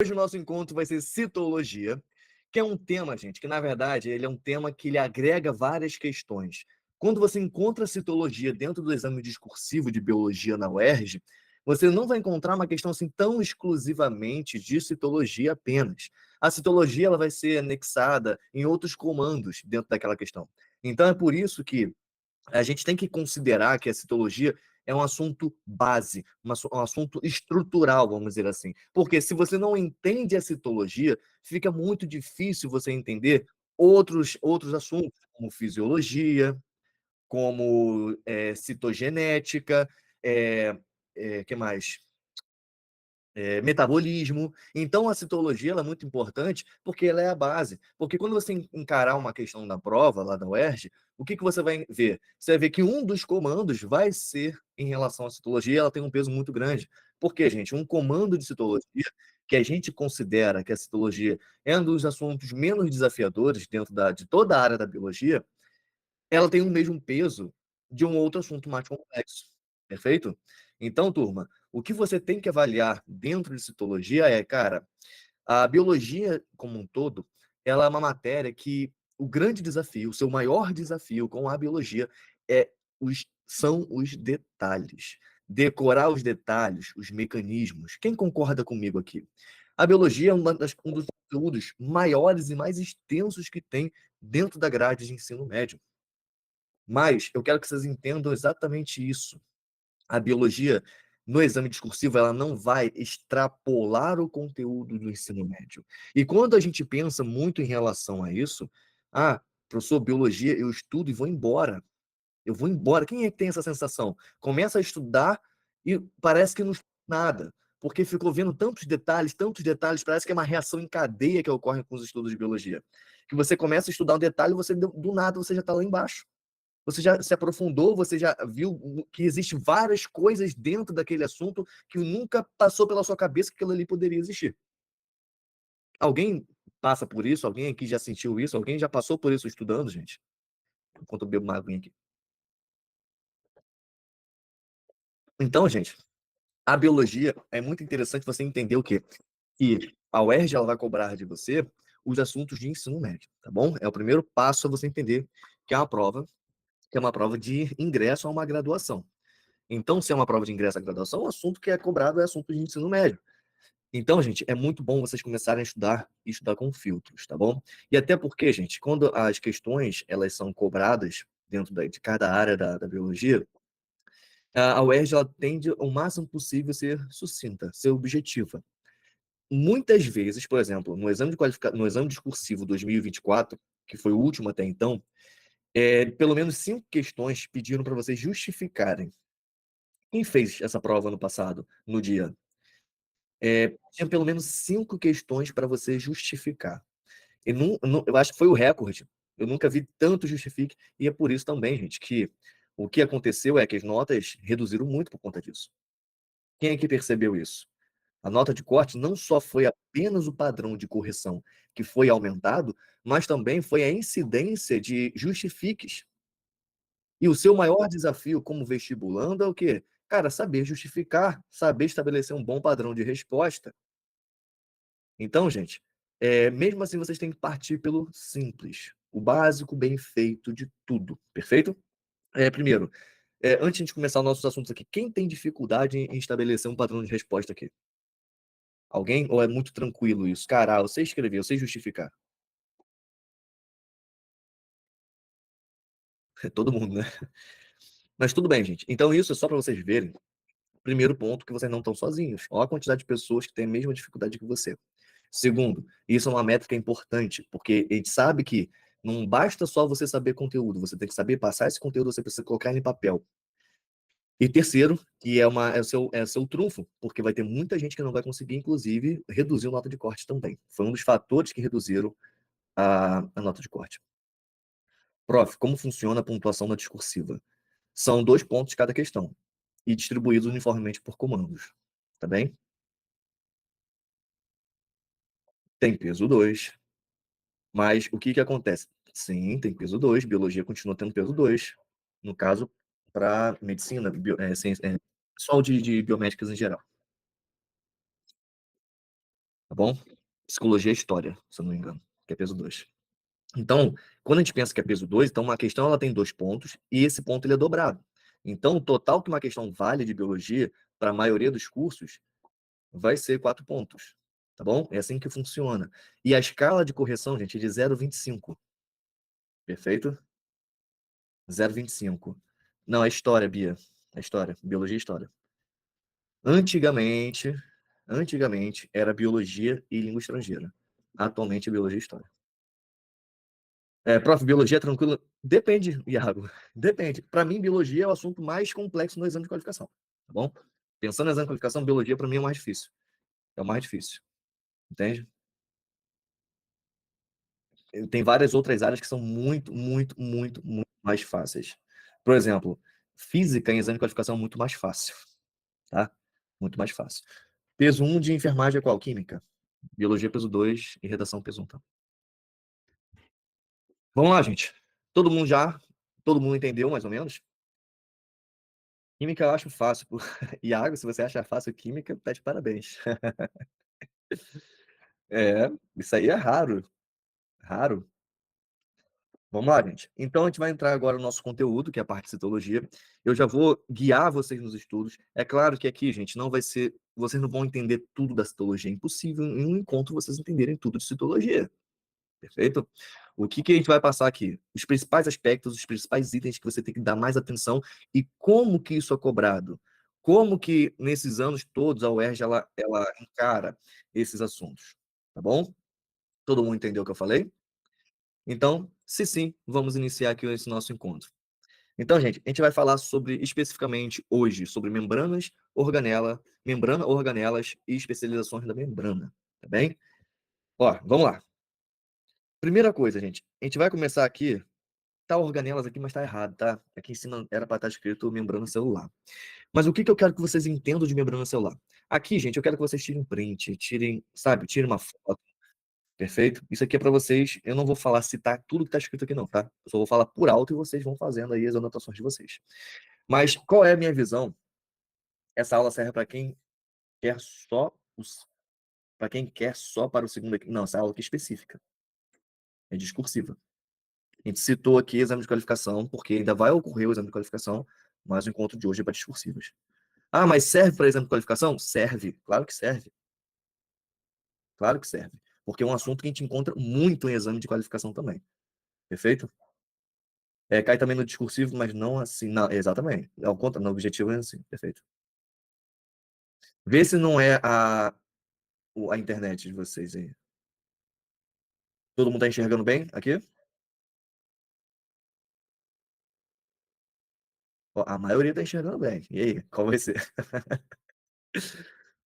hoje o nosso encontro vai ser citologia, que é um tema, gente, que na verdade ele é um tema que ele agrega várias questões. Quando você encontra citologia dentro do exame discursivo de biologia na UERJ, você não vai encontrar uma questão assim tão exclusivamente de citologia apenas. A citologia ela vai ser anexada em outros comandos dentro daquela questão. Então é por isso que a gente tem que considerar que a citologia é um assunto base, um assunto estrutural, vamos dizer assim. Porque se você não entende a citologia, fica muito difícil você entender outros assuntos, como fisiologia, como citogenética, que mais? Metabolismo. Então, a citologia ela é muito importante porque ela é a base. Porque quando você encarar uma questão na prova, lá da UERJ, o que você vai ver? Você vai ver que um dos comandos vai ser em relação à citologia, e ela tem um peso muito grande. Por quê, gente? Um comando de citologia, que a gente considera que a citologia é um dos assuntos menos desafiadores dentro de toda a área da biologia, ela tem o mesmo peso de um outro assunto mais complexo. Perfeito? Então, turma, o que você tem que avaliar dentro de citologia é, cara, a biologia como um todo, ela é uma matéria que o grande desafio, o seu maior desafio com a biologia são os detalhes. Decorar os detalhes, os mecanismos. Quem concorda comigo aqui? A biologia é um dos conteúdos maiores e mais extensos que tem dentro da grade de ensino médio. Mas eu quero que vocês entendam exatamente isso. A biologia, no exame discursivo, ela não vai extrapolar o conteúdo do ensino médio. E quando a gente pensa muito em relação a isso, professor, biologia, eu estudo e vou embora. Eu vou embora. Quem é que tem essa sensação? Começa a estudar e parece que não estuda nada, porque ficou vendo tantos detalhes, parece que é uma reação em cadeia que ocorre com os estudos de biologia. Que você começa a estudar um detalhe, você do nada você já está lá embaixo. Você já se aprofundou, você já viu que existem várias coisas dentro daquele assunto que nunca passou pela sua cabeça que aquilo ali poderia existir. Alguém passa por isso? Alguém aqui já sentiu isso? Alguém já passou por isso estudando, gente? Enquanto eu bebo uma aguinha aqui. Então, gente, a biologia é muito interessante você entender o quê? Que a UERJ ela vai cobrar de você os assuntos de ensino médio, tá bom? É o primeiro passo a você entender que é uma prova, que é uma prova de ingresso a uma graduação. Então, se é uma prova de ingresso à graduação, o assunto que é cobrado é assunto de ensino médio. Então, gente, é muito bom vocês começarem a estudar e estudar com filtros, tá bom? E até porque, gente, quando as questões elas são cobradas dentro de cada área da biologia, a UERJ ela tende o máximo possível a ser sucinta, ser objetiva. Muitas vezes, por exemplo, no exame discursivo 2024, que foi o último até então, pelo menos 5 questões pediram para vocês justificarem. Quem fez essa prova no passado, no dia? Tinha pelo menos 5 questões para você justificar. E eu acho que foi o recorde. Eu nunca vi tanto justifique, e é por isso também, gente, que o que aconteceu é que as notas reduziram muito por conta disso. Quem é que percebeu isso? A nota de corte não só foi apenas o padrão de correção que foi aumentado, mas também foi a incidência de justifiques. E o seu maior desafio como vestibulando é o quê? Cara, saber justificar, saber estabelecer um bom padrão de resposta. Então, gente, mesmo assim vocês têm que partir pelo simples, o básico bem feito de tudo, perfeito? Primeiro, antes de começar os nossos assuntos aqui, quem tem dificuldade em estabelecer um padrão de resposta aqui? Alguém? Ou é muito tranquilo isso? Cara, eu sei escrever, eu sei justificar. É todo mundo, né? Mas tudo bem, gente. Então isso é só para vocês verem. Primeiro ponto, que vocês não estão sozinhos. Olha a quantidade de pessoas que têm a mesma dificuldade que você. Segundo, isso é uma métrica importante, porque a gente sabe que não basta só você saber conteúdo, você tem que saber passar esse conteúdo, você precisa colocar ele em papel. E terceiro, que é o seu trunfo, porque vai ter muita gente que não vai conseguir, inclusive, reduzir a nota de corte também. Foi um dos fatores que reduziram a nota de corte. Prof, como funciona a pontuação na discursiva? São 2 pontos cada questão, e distribuídos uniformemente por comandos. Tá bem? Tem peso 2. Mas o que que acontece? Sim, tem peso 2. Biologia continua tendo peso 2. No caso, para medicina, ciência, pessoal de biomédicas em geral. tá bom? Psicologia e história, se eu não me engano, que é peso 2. Então, quando a gente pensa que é peso 2, então uma questão ela tem 2 pontos e esse ponto ele é dobrado. Então, o total que uma questão vale de biologia, para a maioria dos cursos, vai ser 4 pontos, tá bom? É assim que funciona. E a escala de correção, gente, é de 0,25, perfeito? 0,25. Não, é história, Bia. É história, biologia e história. Antigamente, antigamente era biologia e língua estrangeira. Atualmente é biologia e história. Prof, biologia é tranquilo? Depende, Iago. Depende. Para mim, biologia é o assunto mais complexo no exame de qualificação, tá bom? Pensando no exame de qualificação, biologia para mim é o mais difícil. É o mais difícil, entende? Tem várias outras áreas que são muito, muito, muito, muito mais fáceis. Por exemplo, física em exame de qualificação é muito mais fácil, tá? Muito mais fácil. Peso 1 de enfermagem é qual? Química. Biologia peso 2 e redação peso 1, tá? Vamos lá, gente. Todo mundo já? Todo mundo entendeu mais ou menos? Química eu acho fácil. Iago, se você acha fácil química, tá de parabéns. Isso aí é raro. Raro. Vamos lá, gente. Então, a gente vai entrar agora no nosso conteúdo, que é a parte de citologia. Eu já vou guiar vocês nos estudos. É claro que aqui, gente, não vai ser. Vocês não vão entender tudo da citologia. É impossível em um encontro vocês entenderem tudo de citologia. Perfeito? O que, que a gente vai passar aqui? Os principais aspectos, os principais itens que você tem que dar mais atenção e como que isso é cobrado. Como que, nesses anos todos, a UERJ ela encara esses assuntos. Tá bom? Todo mundo entendeu o que eu falei? Então, se sim, vamos iniciar aqui esse nosso encontro. Então, gente, a gente vai falar sobre, especificamente hoje, sobre membrana, organelas e especializações da membrana, tá bem? Ó, vamos lá. Primeira coisa, gente, a gente vai começar aqui, tá organelas aqui, mas tá errado, tá? Aqui em cima era para estar escrito membrana celular. Mas o que que eu quero que vocês entendam de membrana celular? Aqui, gente, eu quero que vocês tirem um print, tirem, sabe, tirem uma foto. Perfeito? Isso aqui é para vocês. Eu não vou falar citar tudo que está escrito aqui, não, tá? Eu só vou falar por alto e vocês vão fazendo aí as anotações de vocês. Mas qual é a minha visão? Essa aula serve para quem quer só os. Para quem quer só para o segundo aqui. Não, essa aula aqui é específica. É discursiva. A gente citou aqui exame de qualificação, porque ainda vai ocorrer o exame de qualificação, mas o encontro de hoje é para discursivas. Ah, mas serve para exame de qualificação? Serve. Claro que serve. Claro que serve. Porque é um assunto que a gente encontra muito em exame de qualificação também. Perfeito? Cai também no discursivo, mas não assim. Não, exatamente. Ao contrário, no objetivo é assim. Perfeito. Vê se não é a internet de vocês aí. Todo mundo tá enxergando bem aqui? Ó, a maioria tá enxergando bem. E aí, qual vai ser?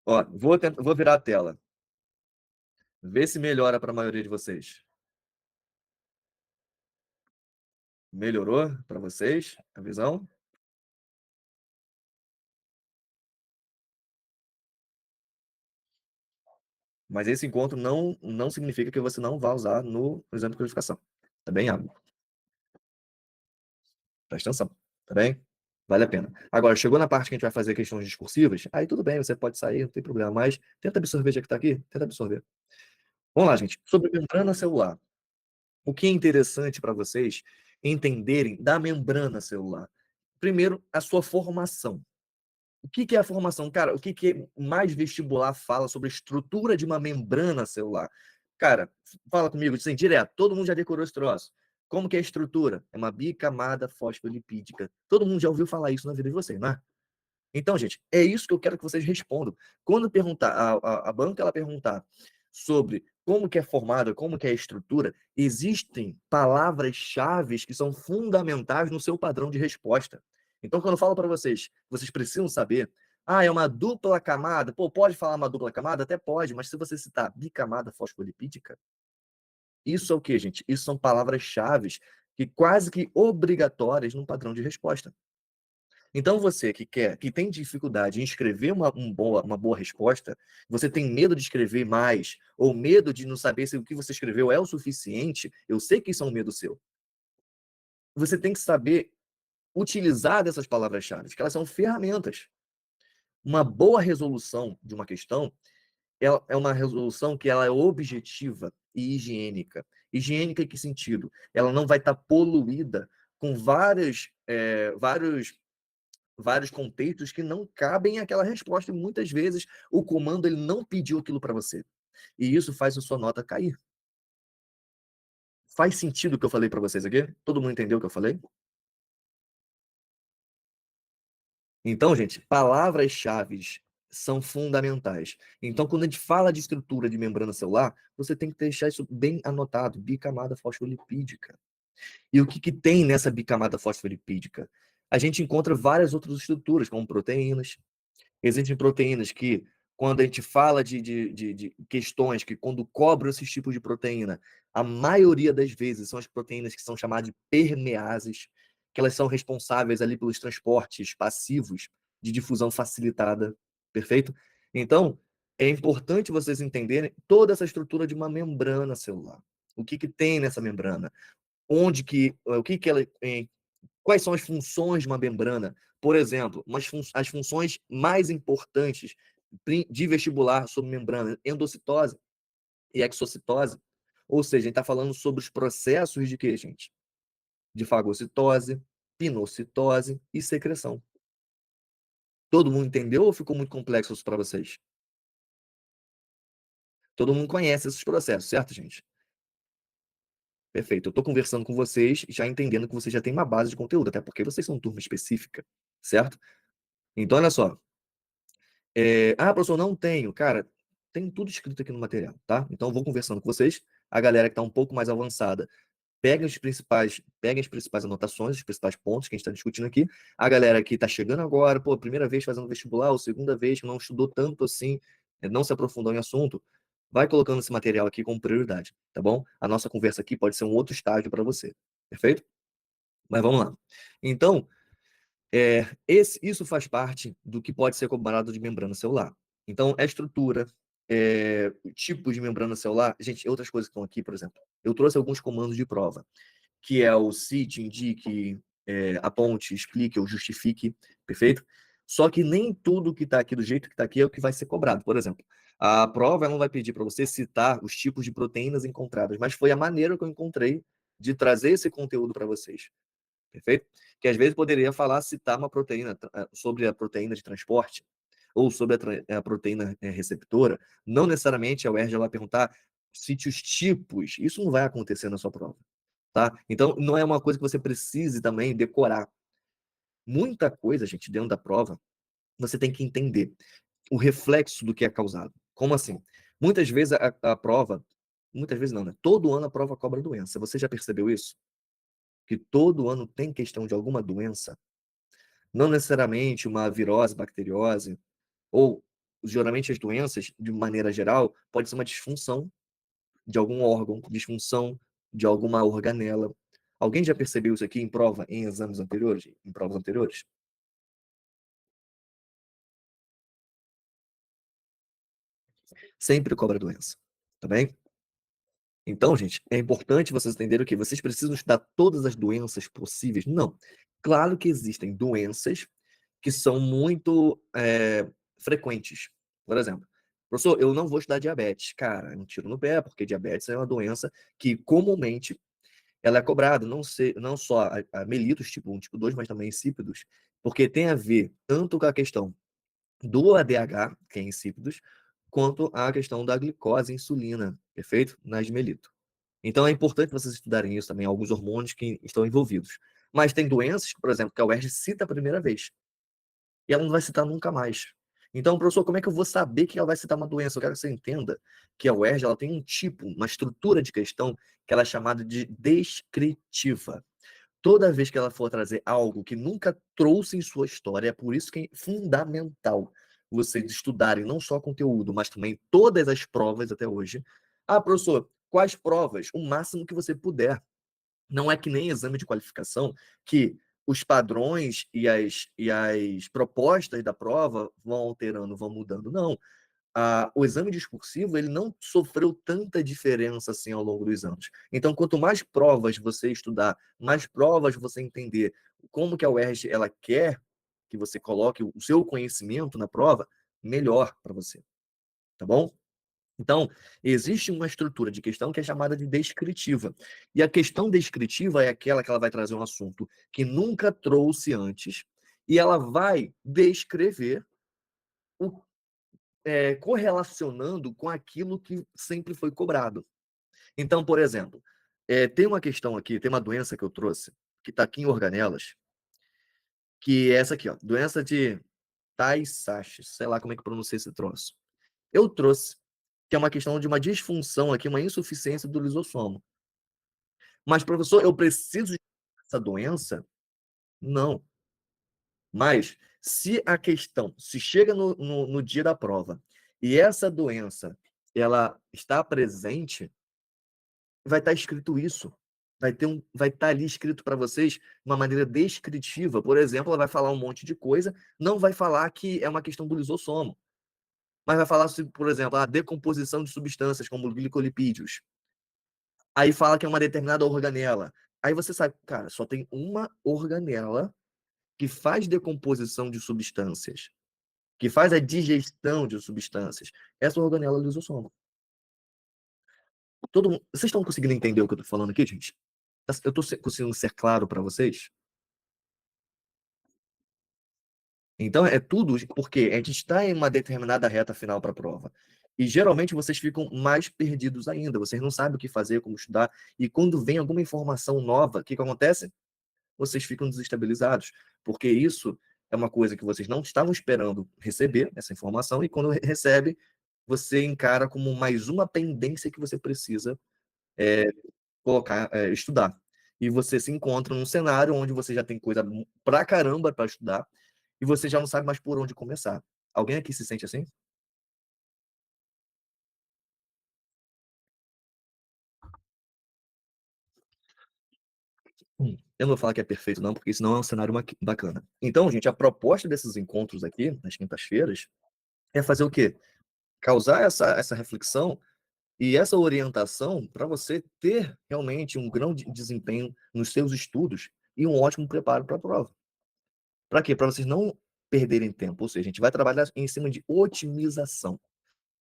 Ó, vou virar a tela. Vê se melhora para a maioria de vocês. Melhorou para vocês a visão? Mas esse encontro não significa que você não vá usar no exame de qualificação. Tá bem, Iago? Presta atenção. Tá bem? Vale a pena. Agora, chegou na parte que a gente vai fazer questões discursivas, aí tudo bem, você pode sair, não tem problema, mas tenta absorver já que está aqui, tenta absorver. Vamos lá, gente. Sobre membrana celular. O que é interessante para vocês entenderem da membrana celular? Primeiro, a sua formação. O que que é a formação? Cara, o que que mais vestibular fala sobre a estrutura de uma membrana celular? Cara, fala comigo, assim, direto. Todo mundo já decorou esse troço. Como que é a estrutura? É uma bicamada fosfolipídica. Todo mundo já ouviu falar isso na vida de vocês, não é? Então, gente, é isso que eu quero que vocês respondam. Quando perguntar, a banca ela perguntar sobre como que é formada, como que é a estrutura, existem palavras-chave que são fundamentais no seu padrão de resposta. Então, quando eu falo para vocês, vocês precisam saber, é uma dupla camada, pô, pode falar uma dupla camada? Até pode, mas se você citar bicamada fosfolipídica, isso é o que, gente? Isso são palavras-chave que quase que obrigatórias no padrão de resposta. Então, você que quer, que tem dificuldade em escrever uma boa resposta, você tem medo de escrever mais, ou medo de não saber se o que você escreveu é o suficiente, eu sei que isso é um medo seu. Você tem que saber utilizar dessas palavras-chave, que elas são ferramentas. Uma boa resolução de uma questão é uma resolução que ela é objetiva e higiênica. Higiênica em que sentido? Ela não vai estar poluída com vários contextos que não cabem àquela resposta e muitas vezes o comando ele não pediu aquilo para você. E isso faz a sua nota cair. Faz sentido o que eu falei para vocês aqui? Todo mundo entendeu o que eu falei? Então, gente, palavras-chave são fundamentais. Então, quando a gente fala de estrutura de membrana celular, você tem que deixar isso bem anotado, bicamada fosfolipídica. E o que, que tem nessa bicamada fosfolipídica? A gente encontra várias outras estruturas, como proteínas. Existem proteínas que, quando a gente fala de questões que, quando cobram esses tipos de proteína, a maioria das vezes são as proteínas que são chamadas de permeases, que elas são responsáveis ali pelos transportes passivos de difusão facilitada, perfeito? Então, é importante vocês entenderem toda essa estrutura de uma membrana celular. O que, que tem nessa membrana? Onde que, o que, que ela, quais são as funções de uma membrana? Por exemplo, as funções mais importantes de vestibular sobre membrana, endocitose e exocitose. Ou seja, a gente está falando sobre os processos de quê, gente? De fagocitose, pinocitose e secreção. Todo mundo entendeu ou ficou muito complexo isso para vocês? Todo mundo conhece esses processos, certo, gente? Perfeito. Eu estou conversando com vocês, já entendendo que vocês já têm uma base de conteúdo, até porque vocês são turma específica, certo? Então, olha só. Professor, não tenho. Cara, tem tudo escrito aqui no material, tá? Então, eu vou conversando com vocês. A galera que está um pouco mais avançada, peguem as principais anotações, os principais pontos que a gente está discutindo aqui. A galera que está chegando agora, pô, primeira vez fazendo vestibular, ou segunda vez que não estudou tanto assim, não se aprofundou em assunto, vai colocando esse material aqui como prioridade, tá bom? A nossa conversa aqui pode ser um outro estágio para você, perfeito? Mas vamos lá. Então, isso faz parte do que pode ser comparado de membrana celular. Então, a estrutura, tipos de membrana celular. Gente, outras coisas que estão aqui, por exemplo. Eu trouxe alguns comandos de prova, que é o cite, indique, aponte, explique ou justifique, perfeito? Só que nem tudo que está aqui do jeito que está aqui é o que vai ser cobrado. Por exemplo, a prova não vai pedir para você citar os tipos de proteínas encontradas, mas foi a maneira que eu encontrei de trazer esse conteúdo para vocês. Perfeito? Que às vezes poderia falar, citar uma proteína, sobre a proteína de transporte, ou sobre a proteína receptora. Não necessariamente a UERJ vai perguntar, cite os tipos. Isso não vai acontecer na sua prova. Tá? Então, não é uma coisa que você precise também decorar. Muita coisa, gente, dentro da prova, você tem que entender o reflexo do que é causado. Como assim? Muitas vezes a prova, muitas vezes não, né? Todo ano a prova cobra doença. Você já percebeu isso? Que todo ano tem questão de alguma doença, não necessariamente uma virose, bacteriose, ou geralmente as doenças, de maneira geral, pode ser uma disfunção de algum órgão, disfunção de alguma organela. Alguém já percebeu isso aqui em prova, em exames anteriores, em provas anteriores? Sempre cobra doença, tá bem? Então, gente, é importante vocês entenderem o que vocês precisam estudar todas as doenças possíveis? Não. Claro que existem doenças que são muito frequentes. Por exemplo, professor, eu não vou estudar diabetes. Cara, é um tiro no pé, porque diabetes é uma doença que comumente ela é cobrada, não só a mellitus tipo 1, tipo 2, mas também insípidos, porque tem a ver tanto com a questão do ADH, que é insípidos, quanto a questão da glicose e insulina, perfeito? Nas mellitus. Então é importante vocês estudarem isso também, alguns hormônios que estão envolvidos. Mas tem doenças, por exemplo, que a UERJ cita a primeira vez. E ela não vai citar nunca mais. Então, professor, como é que eu vou saber que ela vai citar uma doença? Eu quero que você entenda que a UERJ ela tem um tipo, uma estrutura de questão que ela é chamada de descritiva. Toda vez que ela for trazer algo que nunca trouxe em sua história, é por isso que é fundamental vocês estudarem não só conteúdo, mas também todas as provas até hoje. Professor, quais provas? O máximo que você puder. Não é que nem exame de qualificação, que os padrões e as propostas da prova vão alterando, vão mudando. Não. O exame discursivo ele não sofreu tanta diferença assim ao longo dos anos. Então, quanto mais provas você estudar, mais provas você entender como que a UERJ ela quer que você coloque o seu conhecimento na prova, melhor para você. Tá bom? Então, existe uma estrutura de questão que é chamada de descritiva. E a questão descritiva é aquela que ela vai trazer um assunto que nunca trouxe antes, e ela vai descrever o correlacionando com aquilo que sempre foi cobrado. Então, por exemplo, tem uma questão aqui, tem uma doença que eu trouxe, que está aqui em organelas, que é essa aqui, ó, doença de Tay-Sachs, sei lá como é que pronuncia esse troço. Eu trouxe, que é uma questão de uma disfunção aqui, uma insuficiência do lisossomo. Mas, professor, eu preciso dessa doença? Não. Mas, se a questão, se chega no dia da prova e essa doença ela está presente, vai estar escrito isso. Vai estar ali escrito para vocês de uma maneira descritiva. Por exemplo, ela vai falar um monte de coisa, não vai falar que é uma questão do lisossomo, mas vai falar, por exemplo, a decomposição de substâncias como glicolipídios. Aí fala que é uma determinada organela. Aí você sabe, cara, só tem uma organela que faz decomposição de substâncias, que faz a digestão de substâncias. Essa organela é o lisossomo. Vocês estão conseguindo entender o que eu estou falando aqui, gente? Eu estou conseguindo ser claro para vocês? Então, é tudo porque a gente está em uma determinada reta final para a prova. E geralmente vocês ficam mais perdidos ainda. Vocês não sabem o que fazer, como estudar. E quando vem alguma informação nova, o que acontece? Vocês ficam desestabilizados. Porque isso é uma coisa que vocês não estavam esperando receber, essa informação. E quando recebe, você encara como mais uma pendência que você precisa colocar, estudar. E você se encontra num cenário onde você já tem coisa pra caramba para estudar e você já não sabe mais por onde começar. Alguém aqui se sente assim? Eu não vou falar que é perfeito, não, porque isso não é um cenário bacana. Então, gente, a proposta desses encontros aqui, nas quintas-feiras, é fazer o quê? Causar essa reflexão e essa orientação para você ter realmente um grande desempenho nos seus estudos e um ótimo preparo para a prova. Para quê? Para vocês não perderem tempo. Ou seja, a gente vai trabalhar em cima de otimização.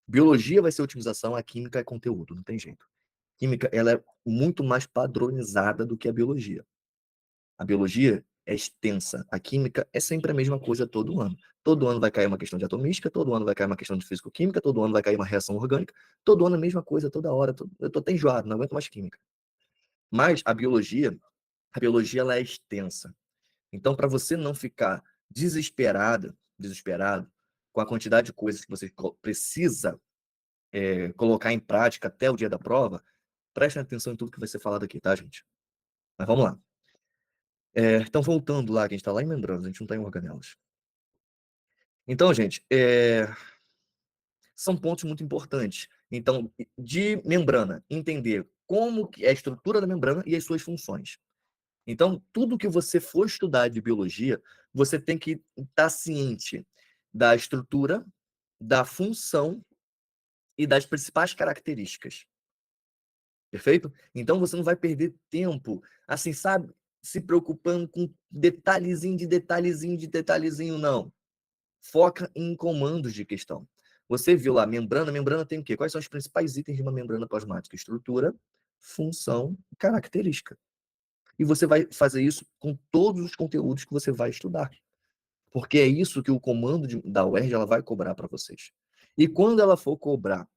Biologia vai ser otimização, a química é conteúdo, não tem jeito. Química, ela é muito mais padronizada do que a biologia. A biologia é extensa, a química é sempre a mesma coisa todo ano. Todo ano vai cair uma questão de atomística, todo ano vai cair uma questão de físico-química, todo ano vai cair uma reação orgânica, todo ano a mesma coisa, toda hora. Eu tô até enjoado, não aguento mais química. Mas a biologia ela é extensa. Então, para você não ficar desesperado com a quantidade de coisas que você precisa colocar em prática até o dia da prova, prestem atenção em tudo que vai ser falado aqui, tá, gente? Mas vamos lá. Então, voltando lá, que a gente está lá em membranas, a gente não está em organelas. Então, gente, são pontos muito importantes. Então, de membrana, entender como que é a estrutura da membrana e as suas funções. Então, tudo que você for estudar de biologia, você tem que estar ciente da estrutura, da função e das principais características. Perfeito? Então você não vai perder tempo, assim, sabe, se preocupando com detalhezinho de detalhezinho de detalhezinho, não. Foca em comandos de questão. Você viu lá, membrana tem o quê? Quais são os principais itens de uma membrana plasmática? Estrutura, função e característica. E você vai fazer isso com todos os conteúdos que você vai estudar. Porque é isso que o comando da UERJ ela vai cobrar para vocês. E quando ela for cobrar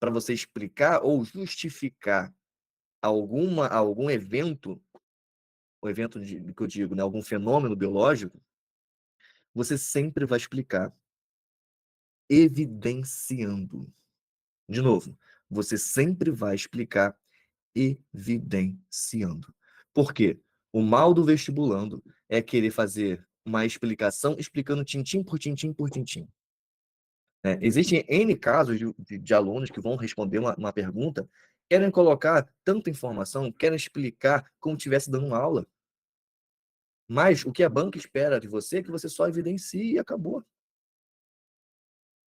para você explicar ou justificar algum evento, o evento que eu digo, né, algum fenômeno biológico, você sempre vai explicar evidenciando. De novo, você sempre vai explicar evidenciando. Por quê? O mal do vestibulando é querer fazer uma explicação explicando tintim por tintim por tintim. Existem N casos de alunos que vão responder uma pergunta, querem colocar tanta informação, querem explicar como se estivesse dando uma aula. Mas o que a banca espera de você é que você só evidencie e acabou.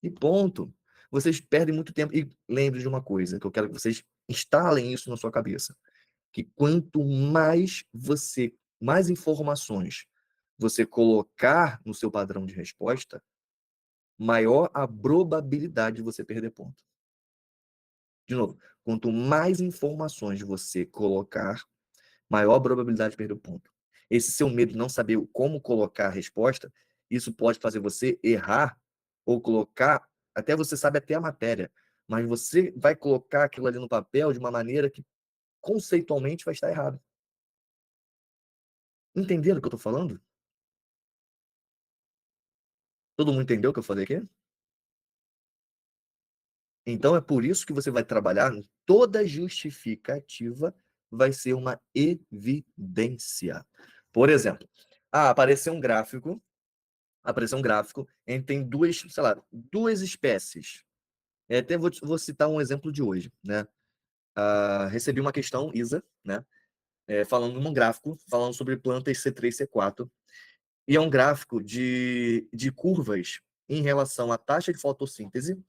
E ponto. Vocês perdem muito tempo. E lembre de uma coisa, que eu quero que vocês instalem isso na sua cabeça. Que quanto mais informações você colocar no seu padrão de resposta, maior a probabilidade de você perder ponto. De novo, quanto mais informações você colocar, maior a probabilidade de perder o ponto. Esse seu medo de não saber como colocar a resposta, isso pode fazer você errar ou colocar, até você sabe até a matéria, mas você vai colocar aquilo ali no papel de uma maneira que conceitualmente vai estar errado. Entenderam o que eu estou falando? Todo mundo entendeu o que eu falei aqui? Então é por isso que você vai trabalhar, toda justificativa vai ser uma evidência. Por exemplo, apareceu um gráfico em tem duas, sei lá, duas espécies. Até vou citar um exemplo de hoje, né? Recebi uma questão, Isa, né? Falando num gráfico, falando sobre plantas C3, C4, e é um gráfico de curvas em relação à taxa de fotossíntese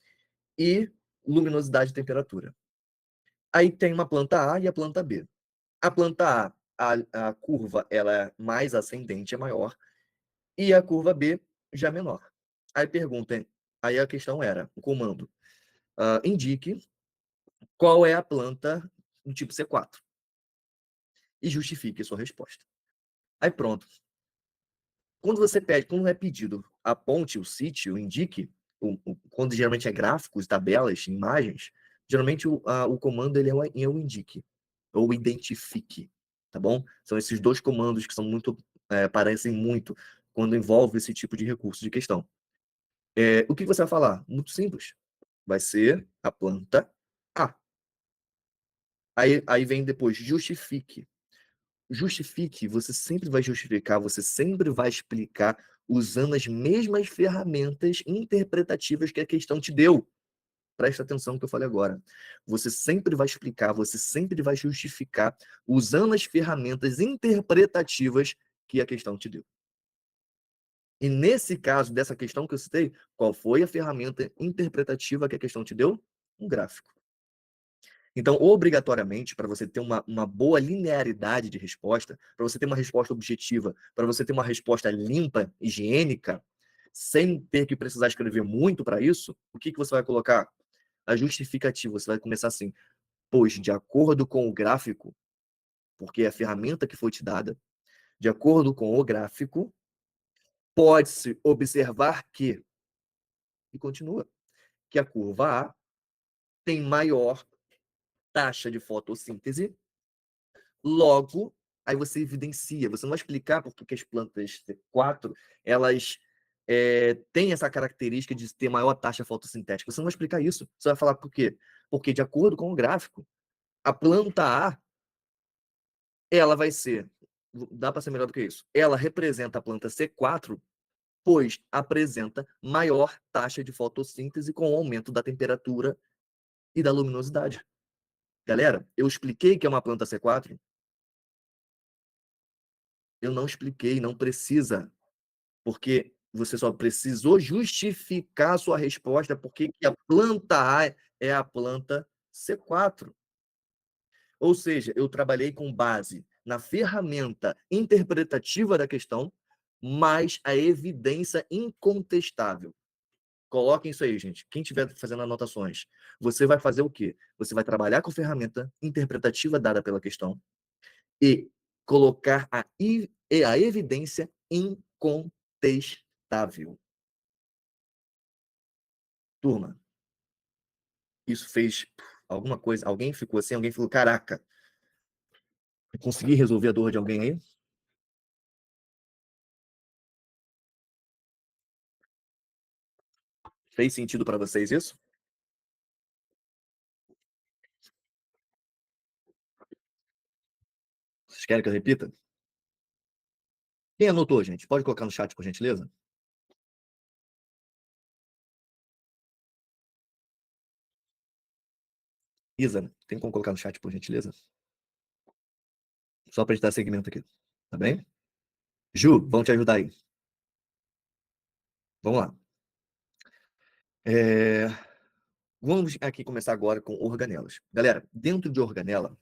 e luminosidade e temperatura. Aí tem uma planta A e a planta B. A planta a curva ela é mais ascendente, é maior, e a curva B já é menor. Aí pergunta, aí a questão era, o comando, indique qual é a planta do tipo C4 e justifique a sua resposta. Aí pronto. Quando é pedido, aponte o sítio, indique, quando geralmente é gráficos, tabelas, imagens, geralmente o comando ele é o indique, ou identifique, tá bom? São esses dois comandos que são muito, parecem muito quando envolve esse tipo de recurso de questão. O que você vai falar? Muito simples. Vai ser a planta A. Aí vem depois, justifique. Justifique, você sempre vai justificar, você sempre vai explicar usando as mesmas ferramentas interpretativas que a questão te deu. Presta atenção no que eu falei agora. Você sempre vai explicar, você sempre vai justificar usando as ferramentas interpretativas que a questão te deu. E nesse caso dessa questão que eu citei, qual foi a ferramenta interpretativa que a questão te deu? Um gráfico. Então, obrigatoriamente, para você ter uma boa linearidade de resposta, para você ter uma resposta objetiva, para você ter uma resposta limpa, higiênica, sem ter que precisar escrever muito para isso, o que você vai colocar? A justificativa. Você vai começar assim, pois, de acordo com o gráfico, porque é a ferramenta que foi te dada, de acordo com o gráfico, pode-se observar que, e continua, que a curva A tem maior taxa de fotossíntese. Logo, aí você evidencia, você não vai explicar por que as plantas C4 elas têm essa característica de ter maior taxa fotossintética. Você não vai explicar isso. Você vai falar por quê? Porque, de acordo com o gráfico, a planta A, ela vai ser, dá para ser melhor do que isso, ela representa a planta C4, pois apresenta maior taxa de fotossíntese com o aumento da temperatura e da luminosidade. Galera, eu expliquei que é uma planta C4? Eu não expliquei, não precisa. Porque você só precisou justificar a sua resposta porque a planta A é a planta C4. Ou seja, eu trabalhei com base na ferramenta interpretativa da questão, mais a evidência incontestável. Coloquem isso aí, gente. Quem estiver fazendo anotações, você vai fazer o quê? Você vai trabalhar com a ferramenta interpretativa dada pela questão e colocar a evidência incontestável. Turma, isso fez alguma coisa, alguém ficou assim, alguém falou, caraca, consegui resolver a dor de alguém aí? Fez sentido para vocês isso? Vocês querem que eu repita? Quem anotou, gente? Pode colocar no chat, por gentileza? Isa, tem como colocar no chat, por gentileza? Só para a gente dar segmento aqui. Tá bem? Ju, vamos te ajudar aí. Vamos lá. É... Vamos aqui começar agora com organelas. Galera, dentro de organela,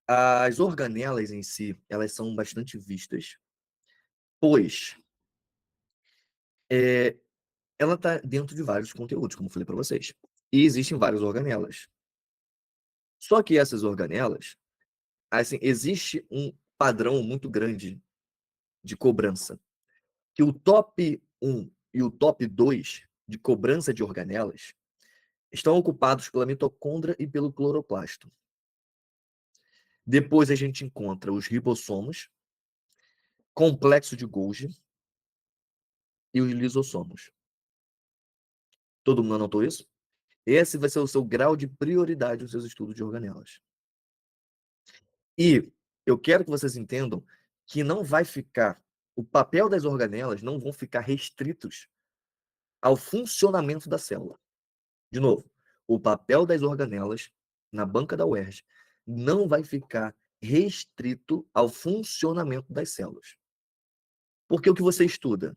as organelas em si, elas são bastante vistas, pois ela está dentro de vários conteúdos, como eu falei para vocês. E existem várias organelas. Só que essas organelas, assim, existe um padrão muito grande de cobrança, que o top 1 e o top 2 de cobrança de organelas estão ocupados pela mitocôndria e pelo cloroplasto. Depois a gente encontra os ribossomos, complexo de Golgi e os lisossomos. Todo mundo anotou isso? Esse vai ser o seu grau de prioridade nos seus estudos de organelas. E eu quero que vocês entendam que não vai ficar, o papel das organelas não vão ficar restritos ao funcionamento da célula. De novo, o papel das organelas na banca da UERJ não vai ficar restrito ao funcionamento das células. Porque o que você estuda?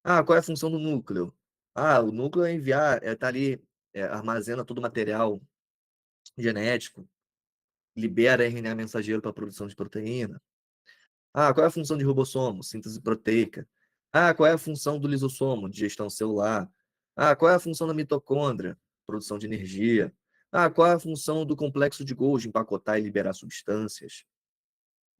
Ah, qual é a função do núcleo? Ah, o núcleo é enviar, tá ali, armazena todo o material genético, libera RNA mensageiro para a produção de proteína. Ah, qual é a função de ribossomo? Síntese proteica. Ah, qual é a função do lisossomo? Digestão celular. Ah, qual é a função da mitocôndria? Produção de energia. Ah, qual é a função do complexo de Golgi? Empacotar e liberar substâncias.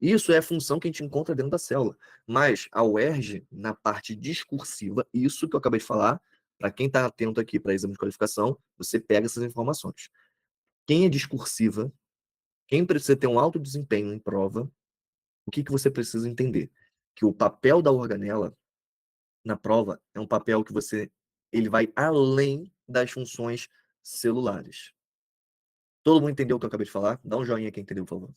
Isso é a função que a gente encontra dentro da célula. Mas a UERJ, na parte discursiva, isso que eu acabei de falar, para quem está atento aqui para exame de qualificação, você pega essas informações. Quem é discursiva, quem precisa ter um alto desempenho em prova, o que você precisa entender? Que o papel da organela na prova é um papel que ele vai além das funções celulares. Todo mundo entendeu o que eu acabei de falar? Dá um joinha quem entendeu, por favor.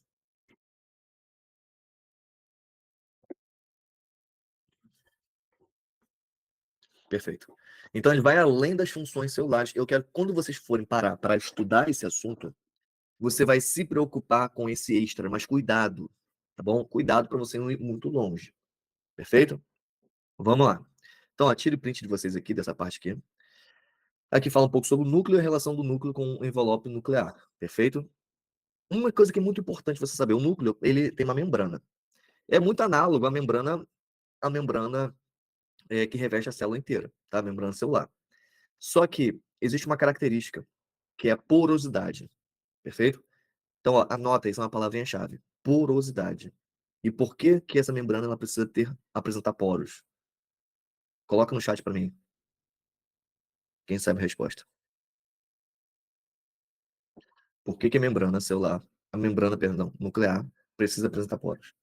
Perfeito. Então ele vai além das funções celulares. Eu quero que quando vocês forem parar para estudar esse assunto, você vai se preocupar com esse extra, mas cuidado, tá bom? Cuidado para você não ir muito longe. Perfeito? Vamos lá. Então, ó, tire print de vocês aqui, dessa parte aqui. Aqui fala um pouco sobre o núcleo e a relação do núcleo com o envelope nuclear. Perfeito? Uma coisa que é muito importante você saber, o núcleo, ele tem uma membrana. É muito análogo à membrana que reveste a célula inteira, tá? A membrana celular. Só que existe uma característica, que é a porosidade. Perfeito? Então, ó, anota, isso é uma palavrinha-chave. Porosidade. E por que que essa membrana ela precisa apresentar poros? Coloca no chat para mim. Quem sabe a resposta. Por que que a membrana, perdão, nuclear, precisa apresentar poros?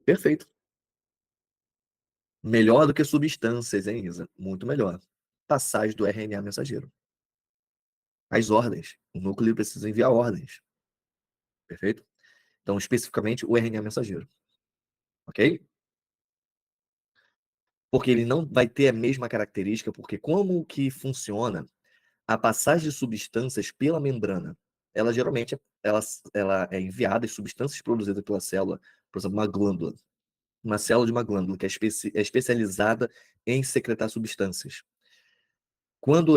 Perfeito. Melhor do que substâncias, hein, Isa? Muito melhor. Passagem do RNA mensageiro. As ordens. O núcleo precisa enviar ordens. Perfeito? Então, especificamente, o RNA mensageiro. Ok? Porque ele não vai ter a mesma característica, porque como que funciona a passagem de substâncias pela membrana? Ela geralmente ela é enviada, as substâncias produzidas pela célula, por exemplo, uma glândula. Uma célula de uma glândula que é especializada em secretar substâncias. Quando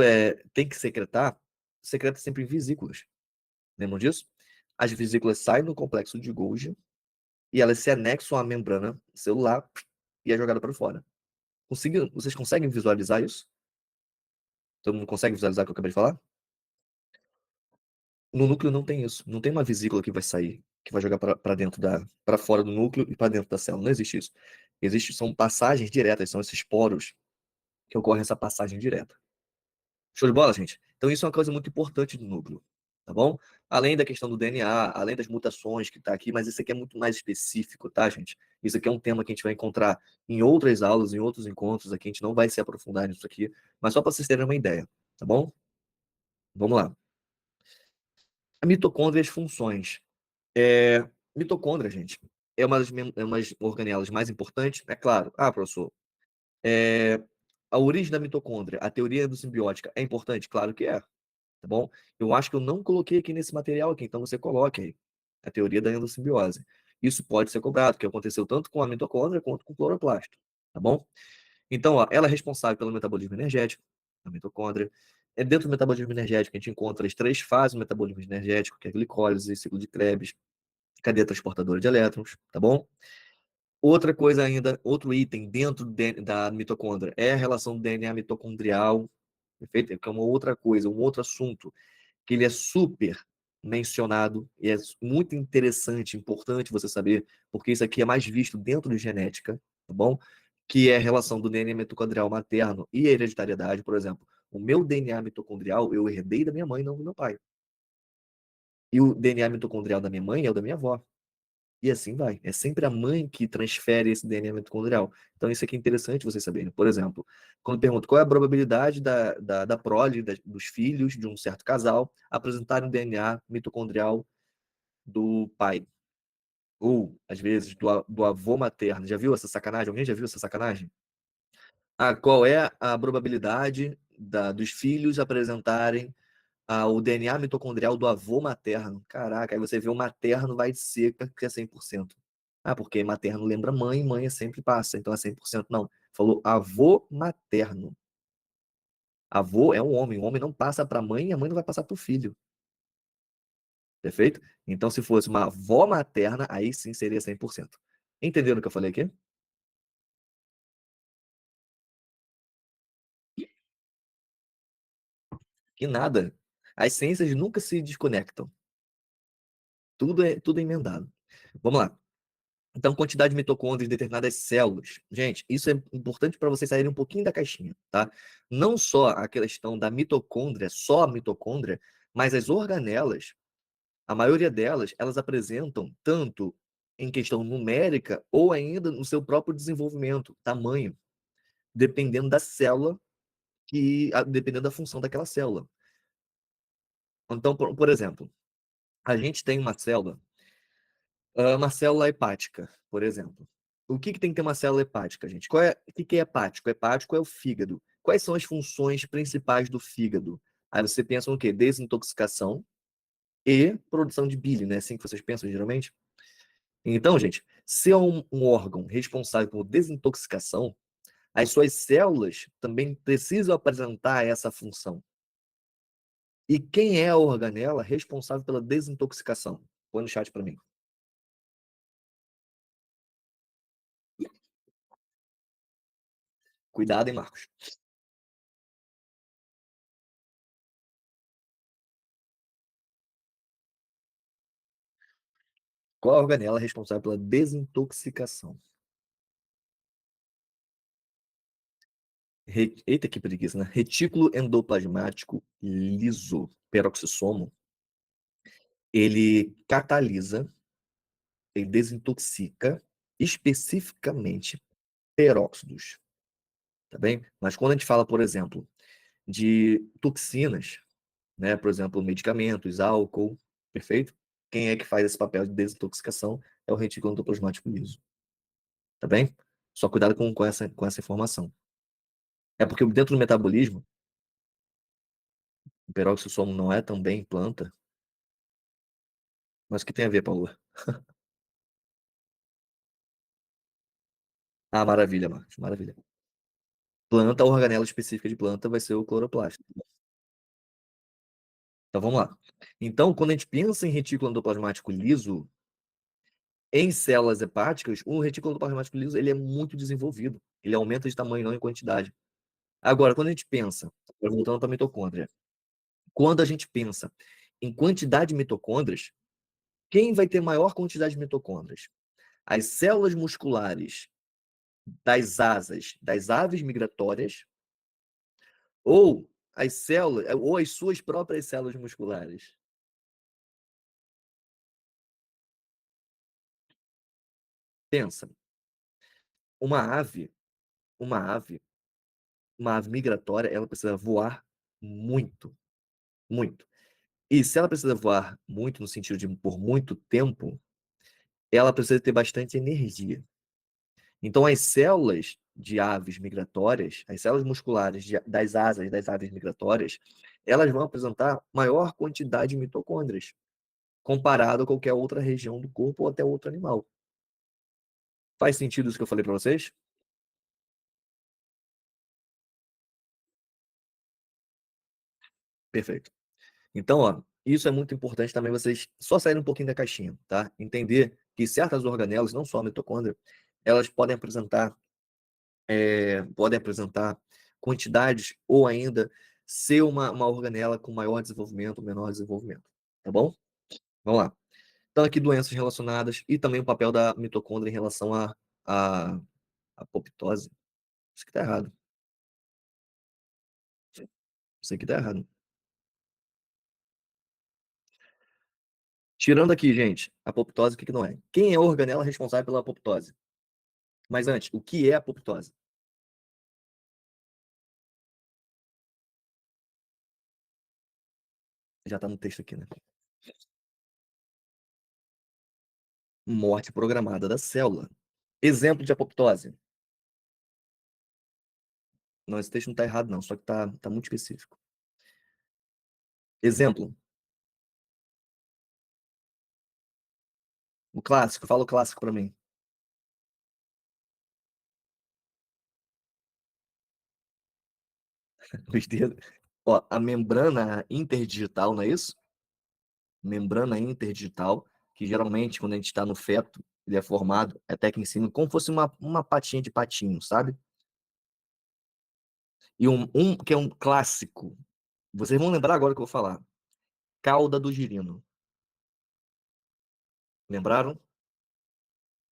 tem que secreta sempre em vesículas. Lembram disso? As vesículas saem do complexo de Golgi e elas se anexam à membrana celular e é jogada para fora. Vocês conseguem visualizar isso? Todo mundo consegue visualizar o que eu acabei de falar? No núcleo não tem isso. Não tem uma vesícula que vai sair, que vai jogar para dentro para fora do núcleo e para dentro da célula. Não existe isso. São passagens diretas, são esses poros que ocorrem essa passagem direta. Show de bola, gente? Então isso é uma coisa muito importante do núcleo, tá bom? Além da questão do DNA, além das mutações que tá aqui, mas isso aqui é muito mais específico, tá, gente? Isso aqui é um tema que a gente vai encontrar em outras aulas, em outros encontros aqui, a gente não vai se aprofundar nisso aqui, mas só para vocês terem uma ideia, tá bom? Vamos lá. A mitocôndria e as funções. Mitocôndria, gente, é uma das organelas mais importantes, é claro. Ah, professor, é, a origem da mitocôndria, a teoria endossimbiótica é importante? Claro que é. Tá bom? Eu acho que eu não coloquei aqui nesse material aqui, então você coloque aí a teoria da endossimbiose. Isso pode ser cobrado, que aconteceu tanto com a mitocôndria quanto com o cloroplasto, tá bom? Então, ó, ela é responsável pelo metabolismo energético, a mitocôndria. Dentro do metabolismo energético, a gente encontra as três fases do metabolismo energético, que é a glicólise, ciclo de Krebs, cadeia transportadora de elétrons, tá bom? Outra coisa ainda, outro item dentro da mitocôndria é a relação do DNA mitocondrial, perfeito? Que é uma outra coisa, um outro assunto que ele é super mencionado e é muito interessante, importante você saber, porque isso aqui é mais visto dentro de genética, tá bom? Que é a relação do DNA mitocondrial materno e a hereditariedade, por exemplo. O meu DNA mitocondrial eu herdei da minha mãe, não do meu pai. E o DNA mitocondrial da minha mãe é o da minha avó. E assim vai. É sempre a mãe que transfere esse DNA mitocondrial. Então, isso aqui é interessante vocês saberem. Por exemplo, quando pergunto qual é a probabilidade da prole, dos filhos de um certo casal apresentarem o DNA mitocondrial do pai. Ou, às vezes, do avô materno. Já viu essa sacanagem? Alguém já viu essa sacanagem? Ah, qual é a probabilidade dos filhos apresentarem o DNA mitocondrial do avô materno? Caraca, aí você vê o materno vai de seca, que é 100%. Ah, porque materno lembra mãe, mãe sempre passa, então é 100%. Não, falou avô materno. Avô é um homem não passa para a mãe e a mãe não vai passar para o filho. Perfeito? Então, se fosse uma avó materna, aí sim seria 100%. Entenderam o que eu falei aqui? Que nada. As ciências nunca se desconectam. Tudo é emendado. Vamos lá. Então, quantidade de mitocôndrias em determinadas células. Gente, isso é importante para vocês saírem um pouquinho da caixinha, tá? Não só a questão da mitocôndria, só a mitocôndria, mas as organelas, a maioria delas, elas apresentam tanto em questão numérica ou ainda no seu próprio desenvolvimento, tamanho, dependendo da célula dependendo da função daquela célula. Então, por exemplo, a gente tem uma célula hepática, por exemplo. O que tem que ter uma célula hepática, gente? O que é hepático? Hepático é o fígado. Quais são as funções principais do fígado? Aí você pensa no quê? Desintoxicação e produção de bile, né? Assim que vocês pensam geralmente. Então, gente, se é um órgão responsável por desintoxicação, as suas células também precisam apresentar essa função. E quem é a organela responsável pela desintoxicação? Põe no chat para mim. Cuidado, hein, Marcos? Qual a organela responsável pela desintoxicação? Eita, que preguiça, né? Retículo endoplasmático liso, peroxissomo, ele catalisa, ele desintoxica especificamente peróxidos, tá bem? Mas quando a gente fala, por exemplo, de toxinas, né? Por exemplo, medicamentos, álcool, perfeito? Quem é que faz esse papel de desintoxicação é o retículo endoplasmático liso, tá bem? Só cuidado com essa informação. É porque dentro do metabolismo, o peroxissomo não é também planta, mas o que tem a ver, Paulo? Ah, maravilha, Marcos, maravilha. Planta, a organela específica de planta vai ser o cloroplasto. Então vamos lá. Então, quando a gente pensa em retículo endoplasmático liso, em células hepáticas, o retículo endoplasmático liso ele é muito desenvolvido. Ele aumenta de tamanho, não em quantidade. Agora, quando a gente pensa, voltando para a mitocôndria, quando a gente pensa em quantidade de mitocôndrias, quem vai ter maior quantidade de mitocôndrias? As células musculares das asas das aves migratórias ou as suas próprias células musculares. Pensa, uma ave, uma ave, uma ave migratória, ela precisa voar muito, muito. E se ela precisa voar muito no sentido de por muito tempo, ela precisa ter bastante energia. Então, as células de aves migratórias, as células musculares das asas das aves migratórias, elas vão apresentar maior quantidade de mitocôndrias comparado a qualquer outra região do corpo ou até outro animal. Faz sentido isso que eu falei para vocês? Perfeito. Então, ó, isso é muito importante também vocês só saírem um pouquinho da caixinha, tá? Entender que certas organelas, não só a mitocôndria, elas podem apresentar quantidades ou ainda ser uma organela com maior desenvolvimento ou menor desenvolvimento, tá bom? Vamos lá. Então, aqui doenças relacionadas e também o papel da mitocôndria em relação à apoptose. Isso aqui tá errado. Isso aqui tá errado. Tirando aqui, gente, apoptose, o que que não é? Quem é a organela responsável pela apoptose? Mas antes, o que é apoptose? Já tá no texto aqui, né? Morte programada da célula. Exemplo de apoptose. Não, esse texto não tá errado, não, só que tá muito específico. Exemplo, o clássico, fala o clássico para mim. Besteira. Ó, a membrana interdigital, não é isso? Membrana interdigital, que geralmente, quando a gente está no feto, ele é formado até aqui em cima, como fosse uma patinha de patinho, sabe? E um que é um clássico. Vocês vão lembrar agora que eu vou falar. Cauda do girino. Lembraram?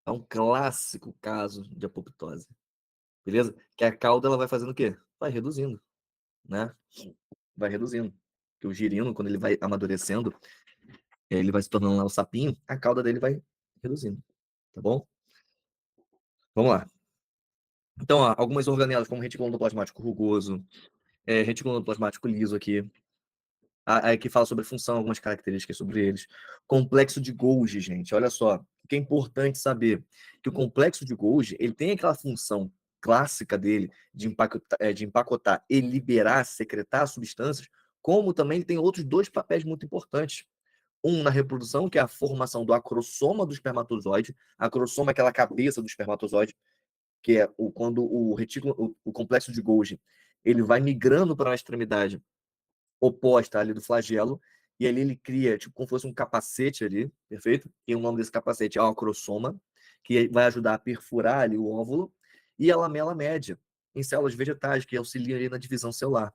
É um clássico caso de apoptose. Beleza? Que a cauda ela vai fazendo o quê? Vai reduzindo, né? Vai reduzindo. Que o girino, quando ele vai amadurecendo, ele vai se tornando lá o sapinho, a cauda dele vai reduzindo, tá bom? Vamos lá. Então, ó, algumas organelas, como retículo endoplasmático rugoso, retículo endoplasmático liso aqui, que fala sobre a função, algumas características sobre eles. Complexo de Golgi, gente, olha só, o que é importante saber, que o complexo de Golgi, ele tem aquela função clássica dele de empacotar e liberar, secretar substâncias, como também ele tem outros dois papéis muito importantes. Um na reprodução, que é a formação do acrossoma do espermatozoide. Acrossoma é aquela cabeça do espermatozoide, que é quando o retículo, o complexo de Golgi, ele vai migrando para a extremidade oposta ali do flagelo, e ali ele cria, tipo, como fosse um capacete ali, perfeito? E o nome desse capacete é o acrossoma, que vai ajudar a perfurar ali o óvulo, e a lamela média, em células vegetais, que auxiliam ali na divisão celular,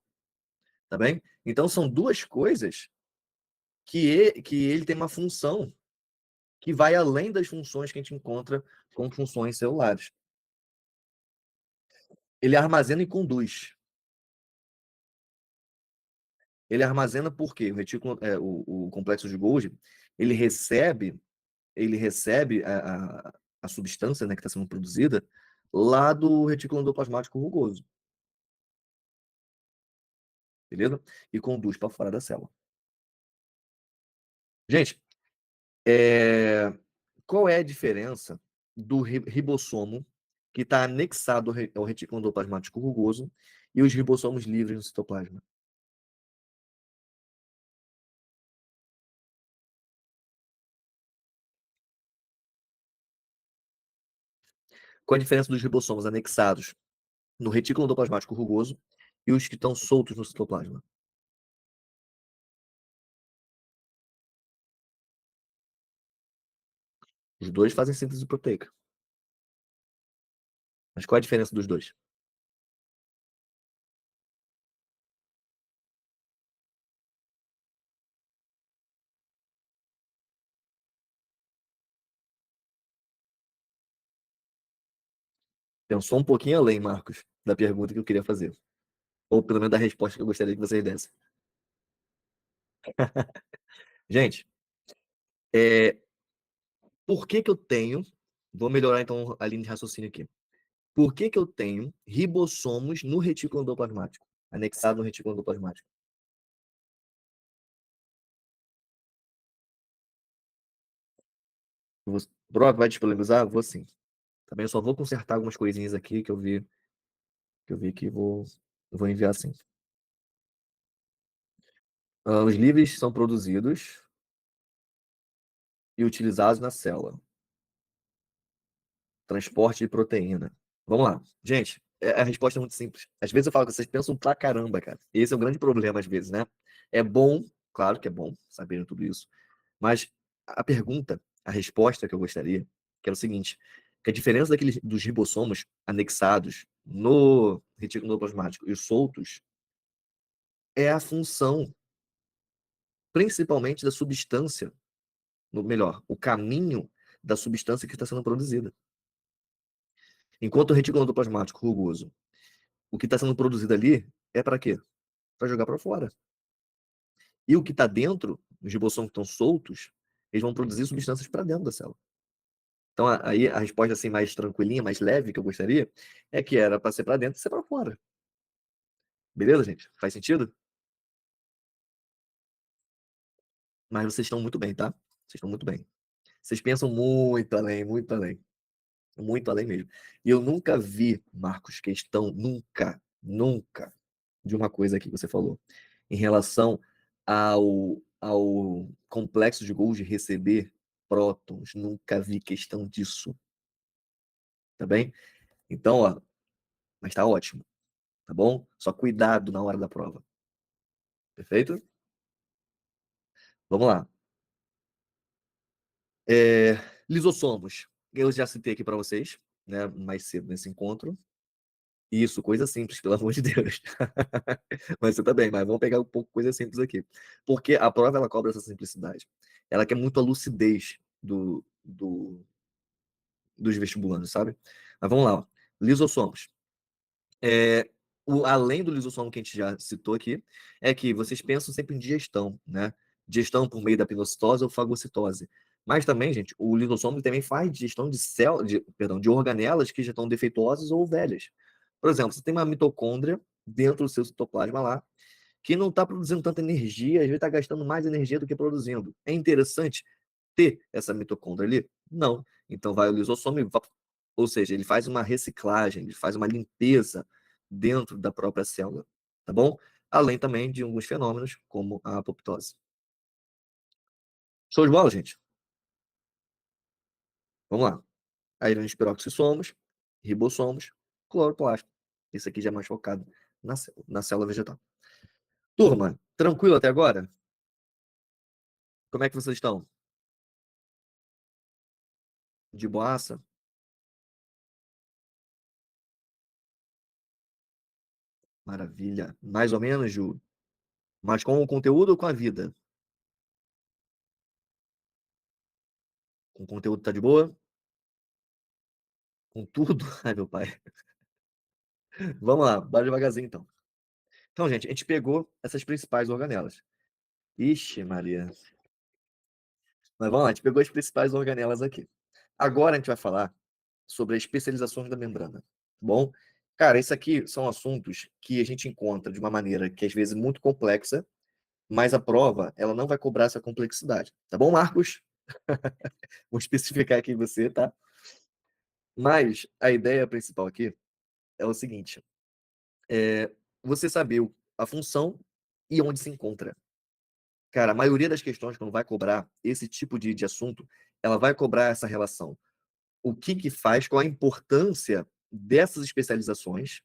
tá bem? Então, são duas coisas que ele tem uma função que vai além das funções que a gente encontra com funções celulares. Ele armazena e conduz. Ele armazena porque o retículo, o complexo de Golgi, ele recebe, ele recebe a substância, né, que está sendo produzida lá do retículo endoplasmático rugoso, beleza? E conduz para fora da célula. Gente, é, qual é a diferença do ribossomo que está anexado ao retículo endoplasmático rugoso e os ribossomos livres no citoplasma? Qual a diferença dos ribossomos anexados no retículo endoplasmático rugoso e os que estão soltos no citoplasma? Os dois fazem síntese proteica. Mas qual é a diferença dos dois? Pensou um pouquinho além, Marcos, da pergunta que eu queria fazer. Ou pelo menos da resposta que eu gostaria que vocês dessem. Gente, é, por que que eu tenho... Vou melhorar então a linha de raciocínio aqui. Por que que eu tenho ribossomos no retículo endoplasmático? Anexado no retículo endoplasmático. Pronto, vai disponibilizar? Vou sim. Também eu só vou consertar algumas coisinhas aqui que eu vi que vou enviar sim. Os livres são produzidos e utilizados na célula. Transporte de proteína. Vamos lá. Gente, a resposta é muito simples. Às vezes eu falo que vocês pensam pra caramba, cara. Esse é o grande problema, às vezes, né? É bom, claro que é bom saber tudo isso. Mas a pergunta, a resposta que eu gostaria, que era o seguinte: Que a diferença daqueles dos ribossomos anexados no retículo endoplasmático e os soltos é a função, principalmente da substância, no melhor, o caminho da substância que está sendo produzida. Enquanto o retículo endoplasmático rugoso, o que está sendo produzido ali é para quê? Para jogar para fora. E o que está dentro, os ribossomos que estão soltos, eles vão produzir substâncias para dentro da célula. Então, aí a resposta assim mais tranquilinha, mais leve que eu gostaria, é que era para ser para dentro e ser para fora. Beleza, gente? Faz sentido? Mas vocês estão muito bem, tá? Vocês estão muito bem. Vocês pensam muito além mesmo. E eu nunca vi, Marcos, questão, nunca, de uma coisa aqui que você falou, em relação ao complexo de Golgi receber prótons, nunca vi questão disso, tá bem? Então, ó, mas tá ótimo, tá bom? Só cuidado na hora da prova, perfeito? Vamos lá. É, lisossomos. Eu já citei aqui para vocês, né, mais cedo nesse encontro. Isso, coisa simples, pelo amor de Deus. Mas você também, mas vamos pegar um pouco coisa simples aqui. Porque a prova ela cobra essa simplicidade. Ela quer muito a lucidez dos vestibulandos, sabe? Mas vamos lá, ó. Lisossomos. É, além do lisossomo que a gente já citou aqui, é que vocês pensam sempre em digestão, né? Digestão por meio da pinocitose ou fagocitose. Mas também, gente, o lisossomo também faz digestão de organelas que já estão defeituosas ou velhas. Por exemplo, você tem uma mitocôndria dentro do seu citoplasma lá, que não está produzindo tanta energia, às vezes está gastando mais energia do que produzindo. É interessante ter essa mitocôndria ali? Não. Então vai o lisossomo, ou seja, ele faz uma reciclagem, ele faz uma limpeza dentro da própria célula, tá bom? Além também de alguns fenômenos, como a apoptose. Show de bola, gente? Vamos lá. Aí vem os peroxissomos, ribossomos, cloroplasto. Esse aqui já é mais focado na célula vegetal. Turma, tranquilo até agora? Como é que vocês estão? De boaça? Maravilha. Mais ou menos, Ju? Mas com o conteúdo ou com a vida? Com o conteúdo tá de boa? Com tudo? Ai, meu pai. Vamos lá, bora devagarzinho então. Então, gente, a gente pegou essas principais organelas. Ixi, Maria. Mas vamos lá, a gente pegou as principais organelas aqui. Agora a gente vai falar sobre as especializações da membrana. Tá bom? Cara, isso aqui são assuntos que a gente encontra de uma maneira que às vezes é muito complexa, mas a prova ela não vai cobrar essa complexidade. Tá bom, Marcos? Vou especificar aqui você, tá? Mas a ideia principal aqui é o seguinte: é você saber a função e onde se encontra. Cara, a maioria das questões, quando vai cobrar esse tipo de assunto, ela vai cobrar essa relação. O que que faz, qual a importância dessas especializações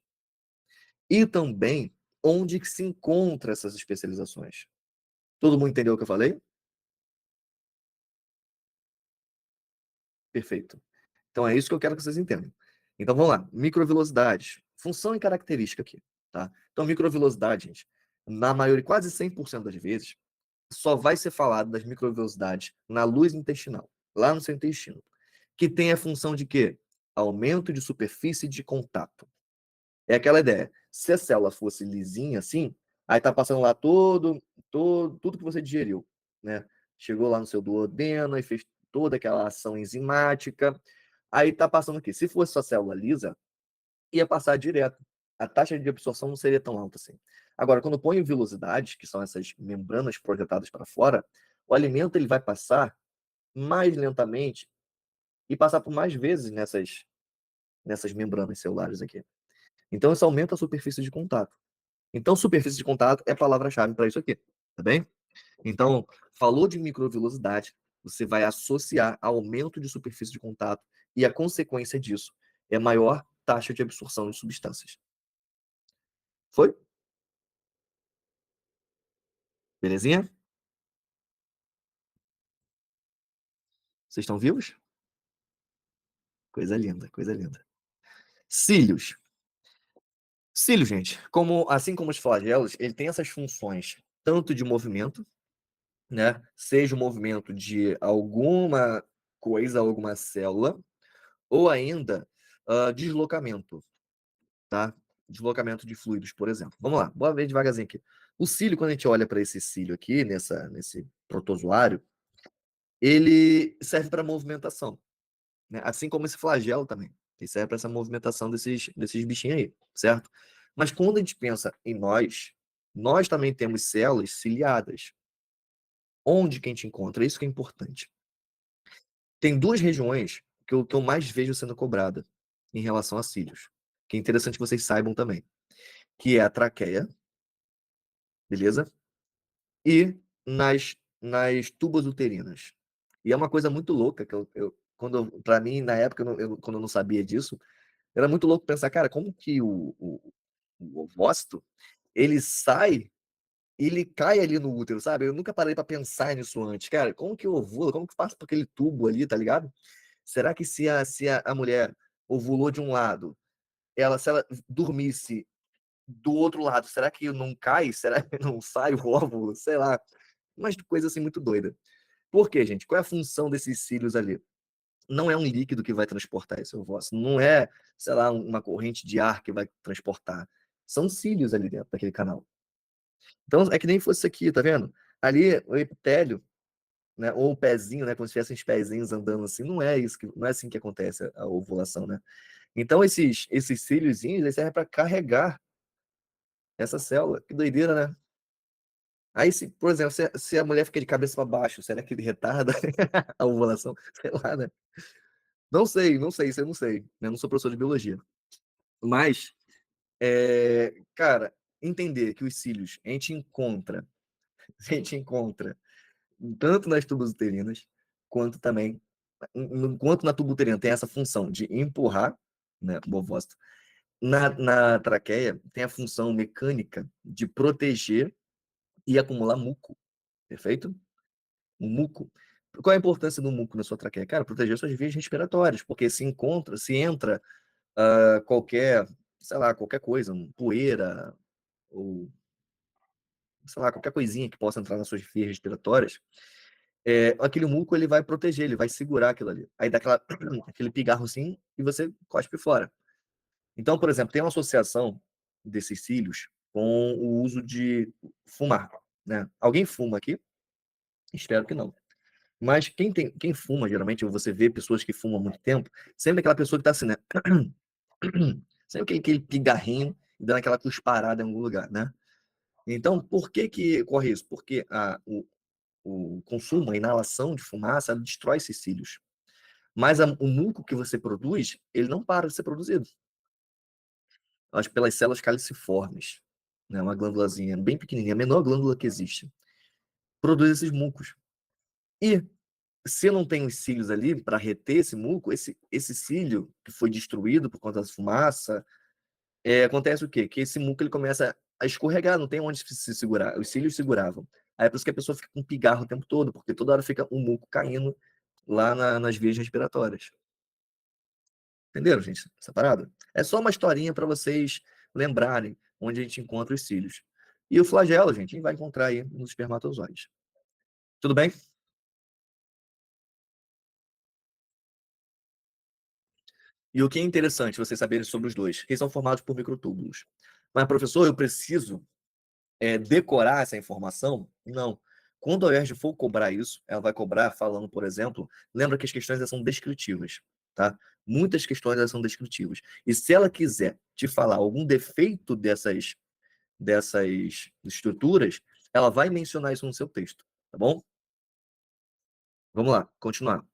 e também onde que se encontra essas especializações. Todo mundo entendeu o que eu falei? Perfeito. Então é isso que eu quero que vocês entendam. Então vamos lá, microvelocidade, função e característica aqui, tá? Então microvelocidade, gente, na maioria, quase 100% das vezes, só vai ser falado das microvelocidades na luz intestinal, lá no seu intestino, que tem a função de quê? Aumento de superfície de contato. É aquela ideia. Se a célula fosse lisinha assim, aí tá passando lá tudo que você digeriu, né? Chegou lá no seu duodeno e fez toda aquela ação enzimática. Aí tá passando aqui. Se fosse sua célula lisa, ia passar direto. A taxa de absorção não seria tão alta assim. Agora, quando põe vilosidades, que são essas membranas projetadas para fora, o alimento ele vai passar mais lentamente e passar por mais vezes nessas membranas celulares aqui. Então, isso aumenta a superfície de contato. Então, superfície de contato é a palavra-chave para isso aqui, tá bem? Então, falou de microvilosidade, você vai associar aumento de superfície de contato e a consequência disso é maior taxa de absorção de substâncias. Foi? Belezinha? Vocês estão vivos? Coisa linda, coisa linda. Cílios. Cílios, gente, assim como os flagelos, ele tem essas funções tanto de movimento, né? Seja o movimento de alguma coisa, alguma célula, ou ainda deslocamento, tá? Deslocamento de fluidos, por exemplo. Vamos lá, bora ver devagarzinho aqui. O cílio, quando a gente olha para esse cílio aqui, nesse protozoário, ele serve para movimentação, né? Assim como esse flagelo também. Ele serve para essa movimentação desses bichinhos aí, certo? Mas quando a gente pensa em nós também temos células ciliadas. Onde que a gente encontra? Isso que é importante. Tem duas regiões que eu mais vejo sendo cobrada em relação a cílios, que é interessante que vocês saibam também, que é a traqueia, beleza? E nas tubas uterinas. E é uma coisa muito louca que para mim na época quando eu não sabia disso, era muito louco pensar, cara, como que o ovócito ele sai e ele cai ali no útero, sabe? Eu nunca parei para pensar nisso antes, cara. Como que ovula? Como que passa por aquele tubo ali, tá ligado? Será que se a mulher ovulou de um lado, se ela dormisse do outro lado, será que não cai? Será que não sai o óvulo? Sei lá. Mas coisa assim muito doida. Por quê, gente? Qual é a função desses cílios ali? Não é um líquido que vai transportar esse ovócito, não é, sei lá, uma corrente de ar que vai transportar. São cílios ali dentro daquele canal. Então, é que nem fosse isso aqui, tá vendo? Ali, o epitélio, né, ou o pezinho, né, como se tivessem os pezinhos andando assim, não é assim que acontece a ovulação, né? Então, esses cíliozinhos, eles servem para carregar essa célula. Que doideira, né? Aí, por exemplo, se a mulher fica de cabeça para baixo, será que ele retarda a ovulação? Sei lá, né? Não sei, não sei, isso eu não sei. Eu não sou professor de biologia. Mas, cara, entender que os cílios a gente encontra tanto nas tubas uterinas, quanto também, enquanto na tuba uterina tem essa função de empurrar, né, o ovócito, na traqueia tem a função mecânica de proteger e acumular muco, perfeito? O muco. Qual é a importância do muco na sua traqueia? Cara, proteger suas vias respiratórias, porque se entra qualquer, sei lá, qualquer coisa, poeira, ou sei lá, qualquer coisinha que possa entrar nas suas vias respiratórias, aquele muco ele vai proteger, ele vai segurar aquilo ali. Aí dá aquele pigarro assim e você cospe fora. Então, por exemplo, tem uma associação desses cílios com o uso de fumar, né? Alguém fuma aqui? Espero que não. Mas quem fuma, geralmente, você vê pessoas que fumam há muito tempo, sempre aquela pessoa que está assim, né? Sempre aquele pigarrinho dando aquela cusparada em algum lugar, né? Então, por que que ocorre isso? Porque o consumo, a inalação de fumaça, ela destrói esses cílios. Mas o muco que você produz, ele não para de ser produzido. Acho que pelas células caliciformes, né? Uma glândulazinha bem pequenininha, a menor glândula que existe, produz esses mucos. E se não tem os cílios ali para reter esse muco, esse cílio que foi destruído por conta da fumaça, acontece o quê? Que esse muco ele começa a escorregar, não tem onde se segurar. Os cílios seguravam. Aí é por isso que a pessoa fica com pigarro o tempo todo, porque toda hora fica um muco caindo lá nas vias respiratórias. Entenderam, gente? Essa parada? É só uma historinha para vocês lembrarem onde a gente encontra os cílios. E o flagelo, gente, a gente vai encontrar aí nos espermatozoides. Tudo bem? E o que é interessante vocês saberem sobre os dois? Eles são formados por microtúbulos. Mas, professor, eu preciso decorar essa informação? Não. Quando a UERJ for cobrar isso, ela vai cobrar falando, por exemplo, lembra que as questões elas são descritivas, tá? Muitas questões elas são descritivas. E se ela quiser te falar algum defeito dessas estruturas, ela vai mencionar isso no seu texto, tá bom? Vamos lá, continuar.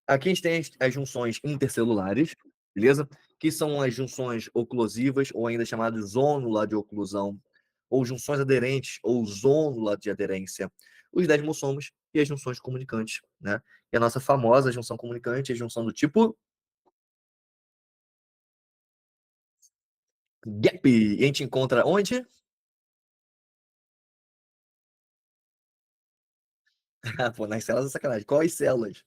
Aqui a gente tem as junções intercelulares, beleza? Que são as junções oclusivas, ou ainda chamadas zônula de oclusão, ou junções aderentes, ou zônula de aderência. Os desmossomos e as junções comunicantes, né? E a nossa famosa junção comunicante é a junção do tipo gap. E a gente encontra onde? Pô, nas células é sacanagem. Quais células?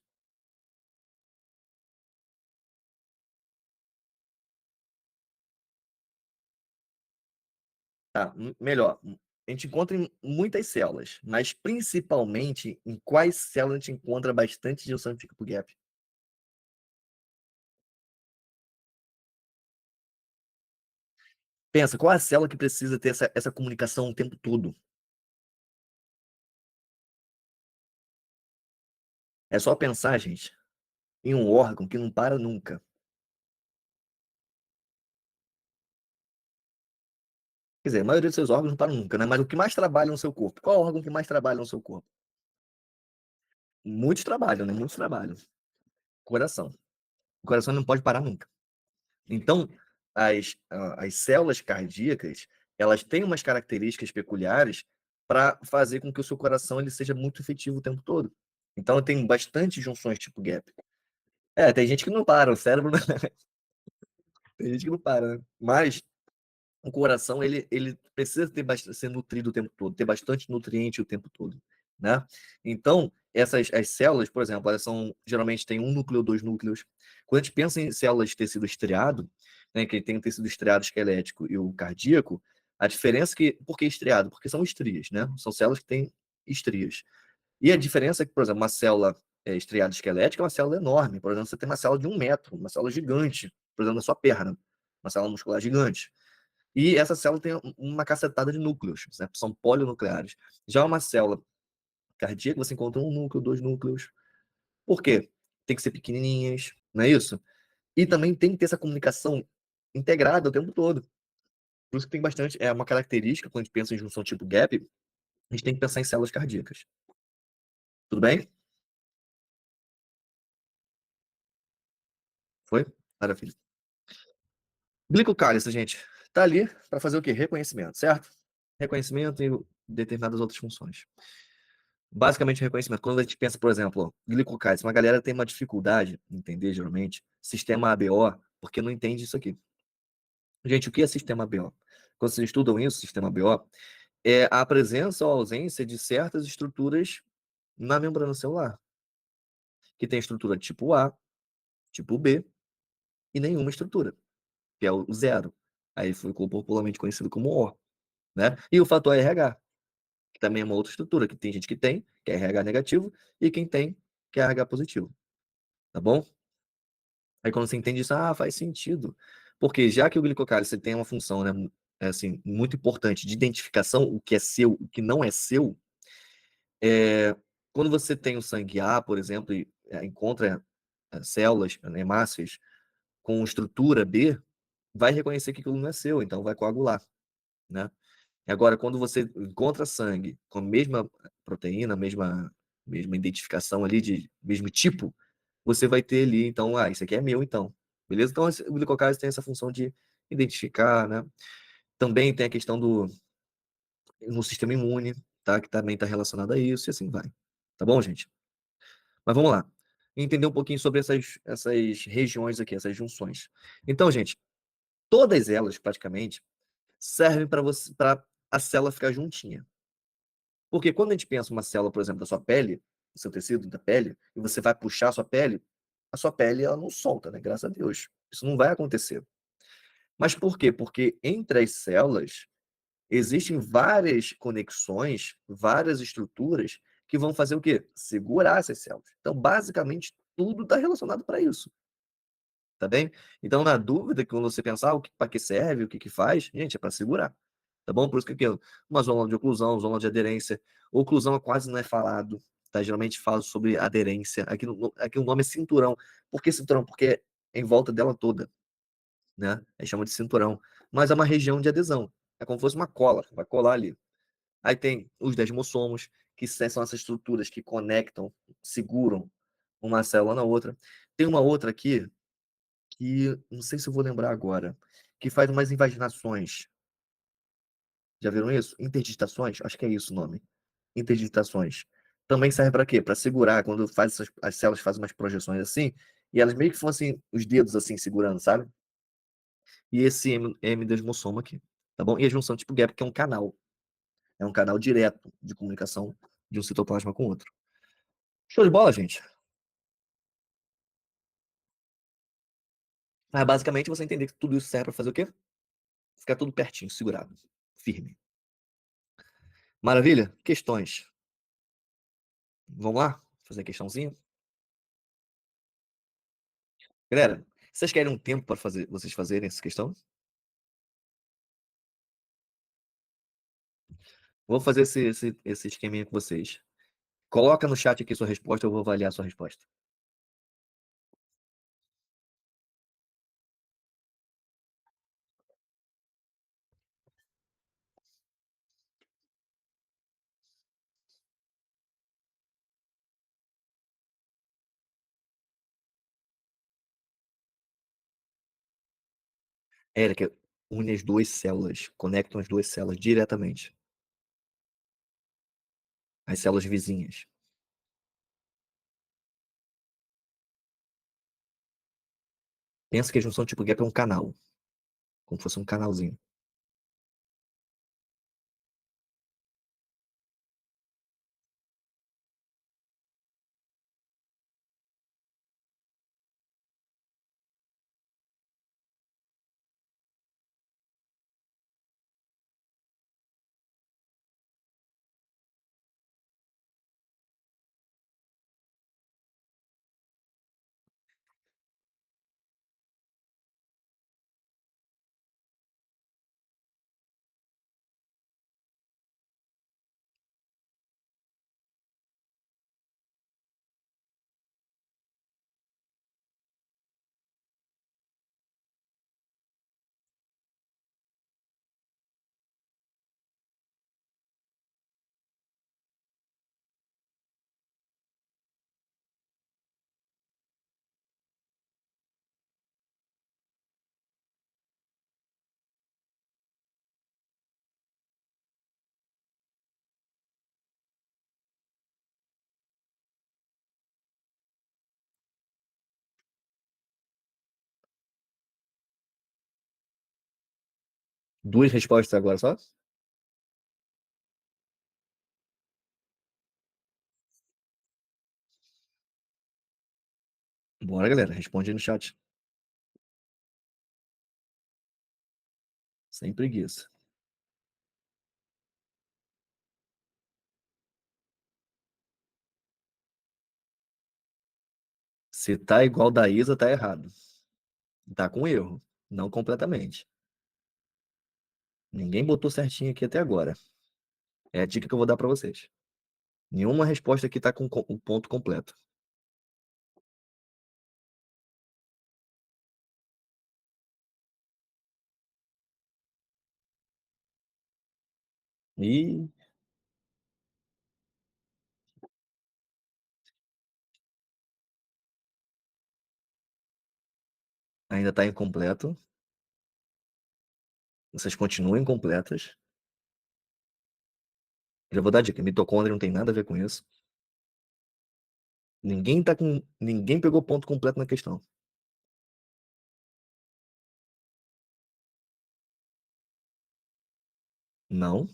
Tá, melhor. A gente encontra em muitas células, mas principalmente em quais células a gente encontra bastante junção tipo gap? Pensa, qual é a célula que precisa ter essa comunicação o tempo todo? É só pensar, gente, em um órgão que não para nunca. Quer dizer, a maioria dos seus órgãos não param nunca, né? Mas o que mais trabalha no seu corpo? Qual é o órgão que mais trabalha no seu corpo? Muitos trabalham, né? Muitos trabalham. Coração. O coração não pode parar nunca. Então, as células cardíacas, elas têm umas características peculiares para fazer com que o seu coração ele seja muito efetivo o tempo todo. Então, tem bastante junções tipo gap. É, tem gente que não para, o cérebro, tem gente que não para, né? Mas o coração ele precisa ter ser nutrido o tempo todo, ter bastante nutriente o tempo todo, né? Então, as células, por exemplo, elas são geralmente tem um núcleo ou dois núcleos. Quando a gente pensa em células de tecido estriado, né, que tem o tecido estriado esquelético e o cardíaco, a diferença por que estriado? Porque são estrias, né? São células que têm estrias. E a diferença é que, por exemplo, uma célula estriada esquelética é uma célula enorme. Por exemplo, você tem uma célula de 1 metro, uma célula gigante, por exemplo, na sua perna, uma célula muscular gigante. E essa célula tem uma cacetada de núcleos, né? São polinucleares. Já uma célula cardíaca, você encontra um núcleo, dois núcleos. Por quê? Tem que ser pequenininhas, não é isso? E também tem que ter essa comunicação integrada o tempo todo. Por isso que tem bastante, é uma característica, quando a gente pensa em junção tipo gap, a gente tem que pensar em células cardíacas. Tudo bem? Foi? Maravilha. Glicocálise, gente, tá ali para fazer o quê? Reconhecimento, certo? Reconhecimento e determinadas outras funções. Basicamente, reconhecimento. Quando a gente pensa, por exemplo, glicocálise, uma galera tem uma dificuldade em entender, geralmente, sistema ABO, porque não entende isso aqui. Gente, o que é sistema ABO? Quando vocês estudam isso, sistema ABO, é a presença ou ausência de certas estruturas na membrana celular, que tem estrutura tipo A, tipo B e nenhuma estrutura, que é o zero. Aí ficou popularmente conhecido como O, né? E o fator RH, que também é uma outra estrutura, que tem gente que tem, que é RH negativo, e quem tem, que é RH positivo. Tá bom? Aí quando você entende isso, faz sentido. Porque já que o glicocálise tem uma função, né, assim, muito importante de identificação, o que é seu, o que não é seu, é, quando você tem o sangue A, por exemplo, e encontra células, hemácias, com estrutura B, vai reconhecer que aquilo não é seu, então vai coagular, né? Agora, quando você encontra sangue com a mesma proteína, mesma identificação ali, de mesmo tipo, você vai ter ali, então, isso aqui é meu, então. Beleza? Então, o glicocálise tem essa função de identificar, né? Também tem a questão no sistema imune, tá? Que também está relacionado a isso, e assim vai. Tá bom, gente? Mas vamos lá. Entender um pouquinho sobre essas regiões aqui, essas junções. Então, gente, todas elas, praticamente, servem para a célula ficar juntinha. Porque quando a gente pensa uma célula, por exemplo, da sua pele, do seu tecido da pele, e você vai puxar a sua pele ela não solta, né? Graças a Deus. Isso não vai acontecer. Mas por quê? Porque entre as células existem várias conexões, várias estruturas que vão fazer o quê? Segurar essas células. Então, basicamente, tudo está relacionado para isso. Tá bem? Então, na dúvida, quando você pensar para que serve, o que, que faz, gente, é para segurar. Tá bom? Por isso que aqui, uma zona de oclusão, zona de aderência. Oclusão quase não é falado, tá? Geralmente falo sobre aderência. Aqui o nome é cinturão. Por que cinturão? Porque é em volta dela toda, né? Aí chama de cinturão. Mas é uma região de adesão. É como se fosse uma cola, vai colar ali. Aí tem os desmossomos, que são essas estruturas que conectam, seguram uma célula na outra. Tem uma outra aqui, que não sei se eu vou lembrar agora, que faz umas invaginações. Já viram isso? Interdigitações? Acho que é isso o nome. Interdigitações. Também serve para quê? Para segurar, quando as células fazem umas projeções assim, e elas meio que fossem os dedos assim segurando, sabe? E esse M desmossoma aqui, tá bom? E a junção tipo gap, que é um canal direto de comunicação de um citoplasma com o outro. Show de bola, gente. Basicamente você entender que tudo isso serve para fazer o quê? Ficar tudo pertinho, segurado. firme. Maravilha? Questões. Vamos lá? Fazer a questãozinha? Galera, vocês querem um tempo para vocês fazerem essa questão? Vou fazer esse esqueminha com vocês. Coloca no chat aqui sua resposta, eu vou avaliar a sua resposta. Érica, une as duas células, conectam as duas células diretamente. As células vizinhas. Pensa que a junção tipo gap é um canal, como se fosse um canalzinho. Duas respostas agora só? Bora, galera, responde aí no chat. Sem preguiça. Se tá igual da Isa, tá errado. Tá com erro. Não completamente. Ninguém botou certinho aqui até agora. É a dica que eu vou dar para vocês. Nenhuma resposta aqui tá com o ponto completo. E ainda tá incompleto. Vocês continuam incompletas. Já vou dar dica. Mitocôndria não tem nada a ver com isso. Ninguém pegou ponto completo na questão. Não.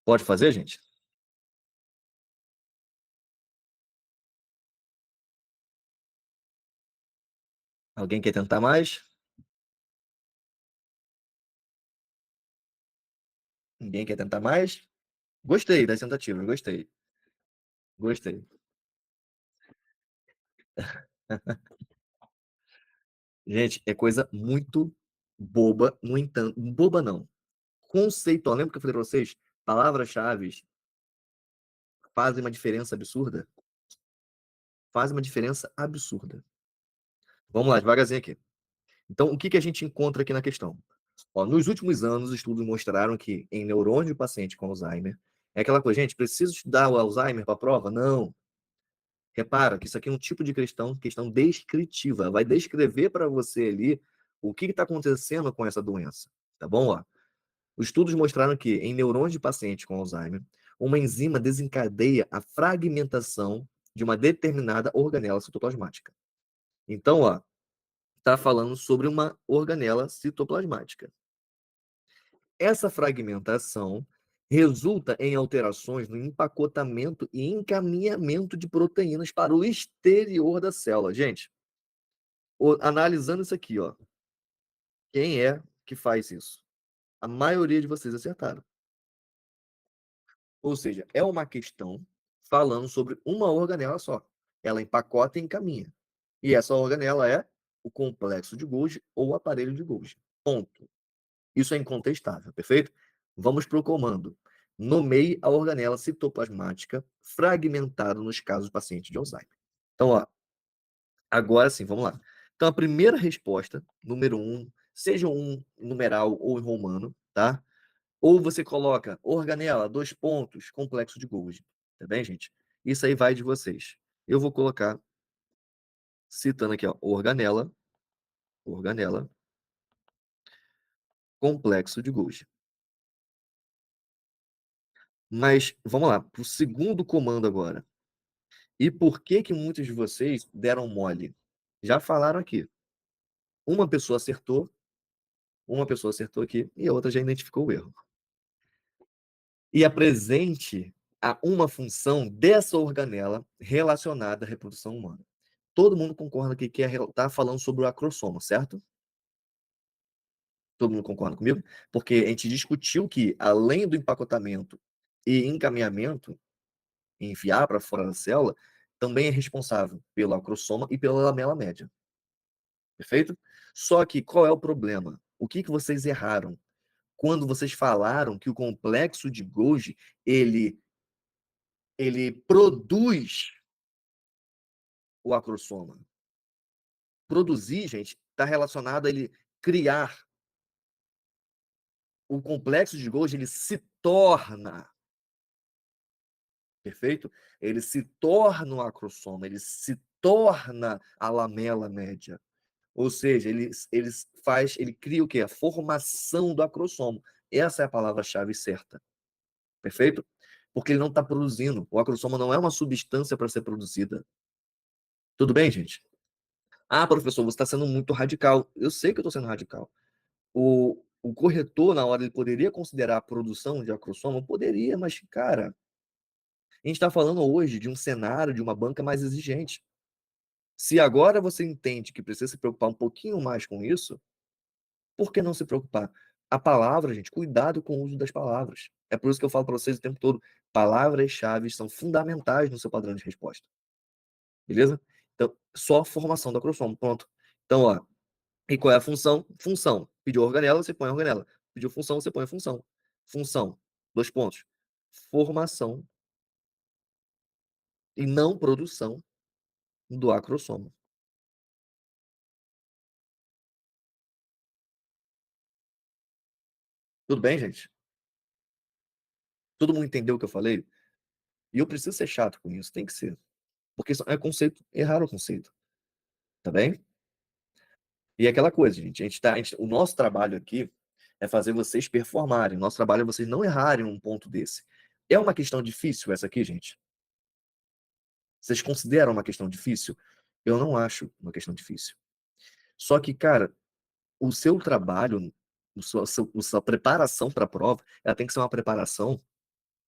Pode fazer, gente? Alguém quer tentar mais? Ninguém quer tentar mais? Gostei das tentativas, gostei. Gostei. Gente, é coisa muito boba, no entanto, boba não. Conceitual. Lembra que eu falei para vocês? Palavras-chave fazem uma diferença absurda? Fazem uma diferença absurda. Vamos lá, devagarzinho aqui. Então, o que, que a gente encontra aqui na questão? Ó, nos últimos anos, estudos mostraram que em neurônio de paciente com Alzheimer, é aquela coisa, gente, preciso estudar o Alzheimer para a prova? Não. Repara que isso aqui é um tipo de questão descritiva. Vai descrever para você ali o que está acontecendo com essa doença. Tá bom? Ó, os estudos mostraram que em neurônios de pacientes com Alzheimer, uma enzima desencadeia a fragmentação de uma determinada organela citoplasmática. Então, ó, está falando sobre uma organela citoplasmática. Essa fragmentação resulta em alterações no empacotamento e encaminhamento de proteínas para o exterior da célula. Gente, analisando isso aqui, ó, quem é que faz isso? A maioria de vocês acertaram. Ou seja, é uma questão falando sobre uma organela só. Ela empacota e encaminha. E essa organela é o complexo de Golgi ou o aparelho de Golgi. Ponto. Isso é incontestável, perfeito? Vamos para o comando. Nomeie a organela citoplasmática fragmentada nos casos do paciente de Alzheimer. Então, ó, agora sim, vamos lá. Então, a primeira resposta, número 1, seja um numeral ou em romano, tá? Ou você coloca organela, dois pontos, complexo de Golgi. Tá bem, gente? Isso aí vai de vocês. Eu vou colocar, citando aqui, ó, organela, complexo de Golgi. Mas vamos lá, para o segundo comando agora. E por que que muitos de vocês deram mole? Já falaram aqui. Uma pessoa acertou, uma pessoa acertou aqui e a outra já identificou o erro. E apresente uma função dessa organela relacionada à reprodução humana. Todo mundo concorda que está falando sobre o acrossoma, certo? Todo mundo concorda comigo? Porque a gente discutiu que, além do empacotamento e encaminhamento, enviar para fora da célula, também é responsável pelo acrossoma e pela lamela média. Perfeito? Só que qual é o problema? O que vocês erraram? Quando vocês falaram que o complexo de Golgi, ele produz o acrossoma. Produzir, gente, está relacionado a ele criar. O complexo de Golgi, ele se torna, perfeito? Ele se torna o acrossoma, ele se torna a lamela média. Ou seja, ele cria o quê? A formação do acrossoma. Essa é a palavra-chave certa. Perfeito? Porque ele não está produzindo. O acrossoma não é uma substância para ser produzida. Tudo bem, gente? Ah, professor, você está sendo muito radical. Eu sei que eu estou sendo radical. O corretor, na hora, ele poderia considerar a produção de acrossoma? Poderia, mas, cara, a gente está falando hoje de um cenário, de uma banca mais exigente. Se agora você entende que precisa se preocupar um pouquinho mais com isso, por que não se preocupar? A palavra, gente, cuidado com o uso das palavras. É por isso que eu falo para vocês o tempo todo: palavras-chave são fundamentais no seu padrão de resposta. Beleza? Então, só a formação da crossomo, pronto. Então, ó, e qual é a função? Função. Pediu organela, você põe a organela. Pediu função, você põe a função. Função, dois pontos. Formação e não produção do acrossomo. Tudo bem, gente? Todo mundo entendeu o que eu falei? E eu preciso ser chato com isso, tem que ser. Porque isso é conceito, erraram o conceito. Tá bem? E é aquela coisa, gente, o nosso trabalho aqui é fazer vocês performarem. O nosso trabalho é vocês não errarem um ponto desse. É uma questão difícil essa aqui, gente? Vocês consideram uma questão difícil? Eu não acho uma questão difícil. Só que, cara, o seu trabalho, a sua preparação para a prova, ela tem que ser uma preparação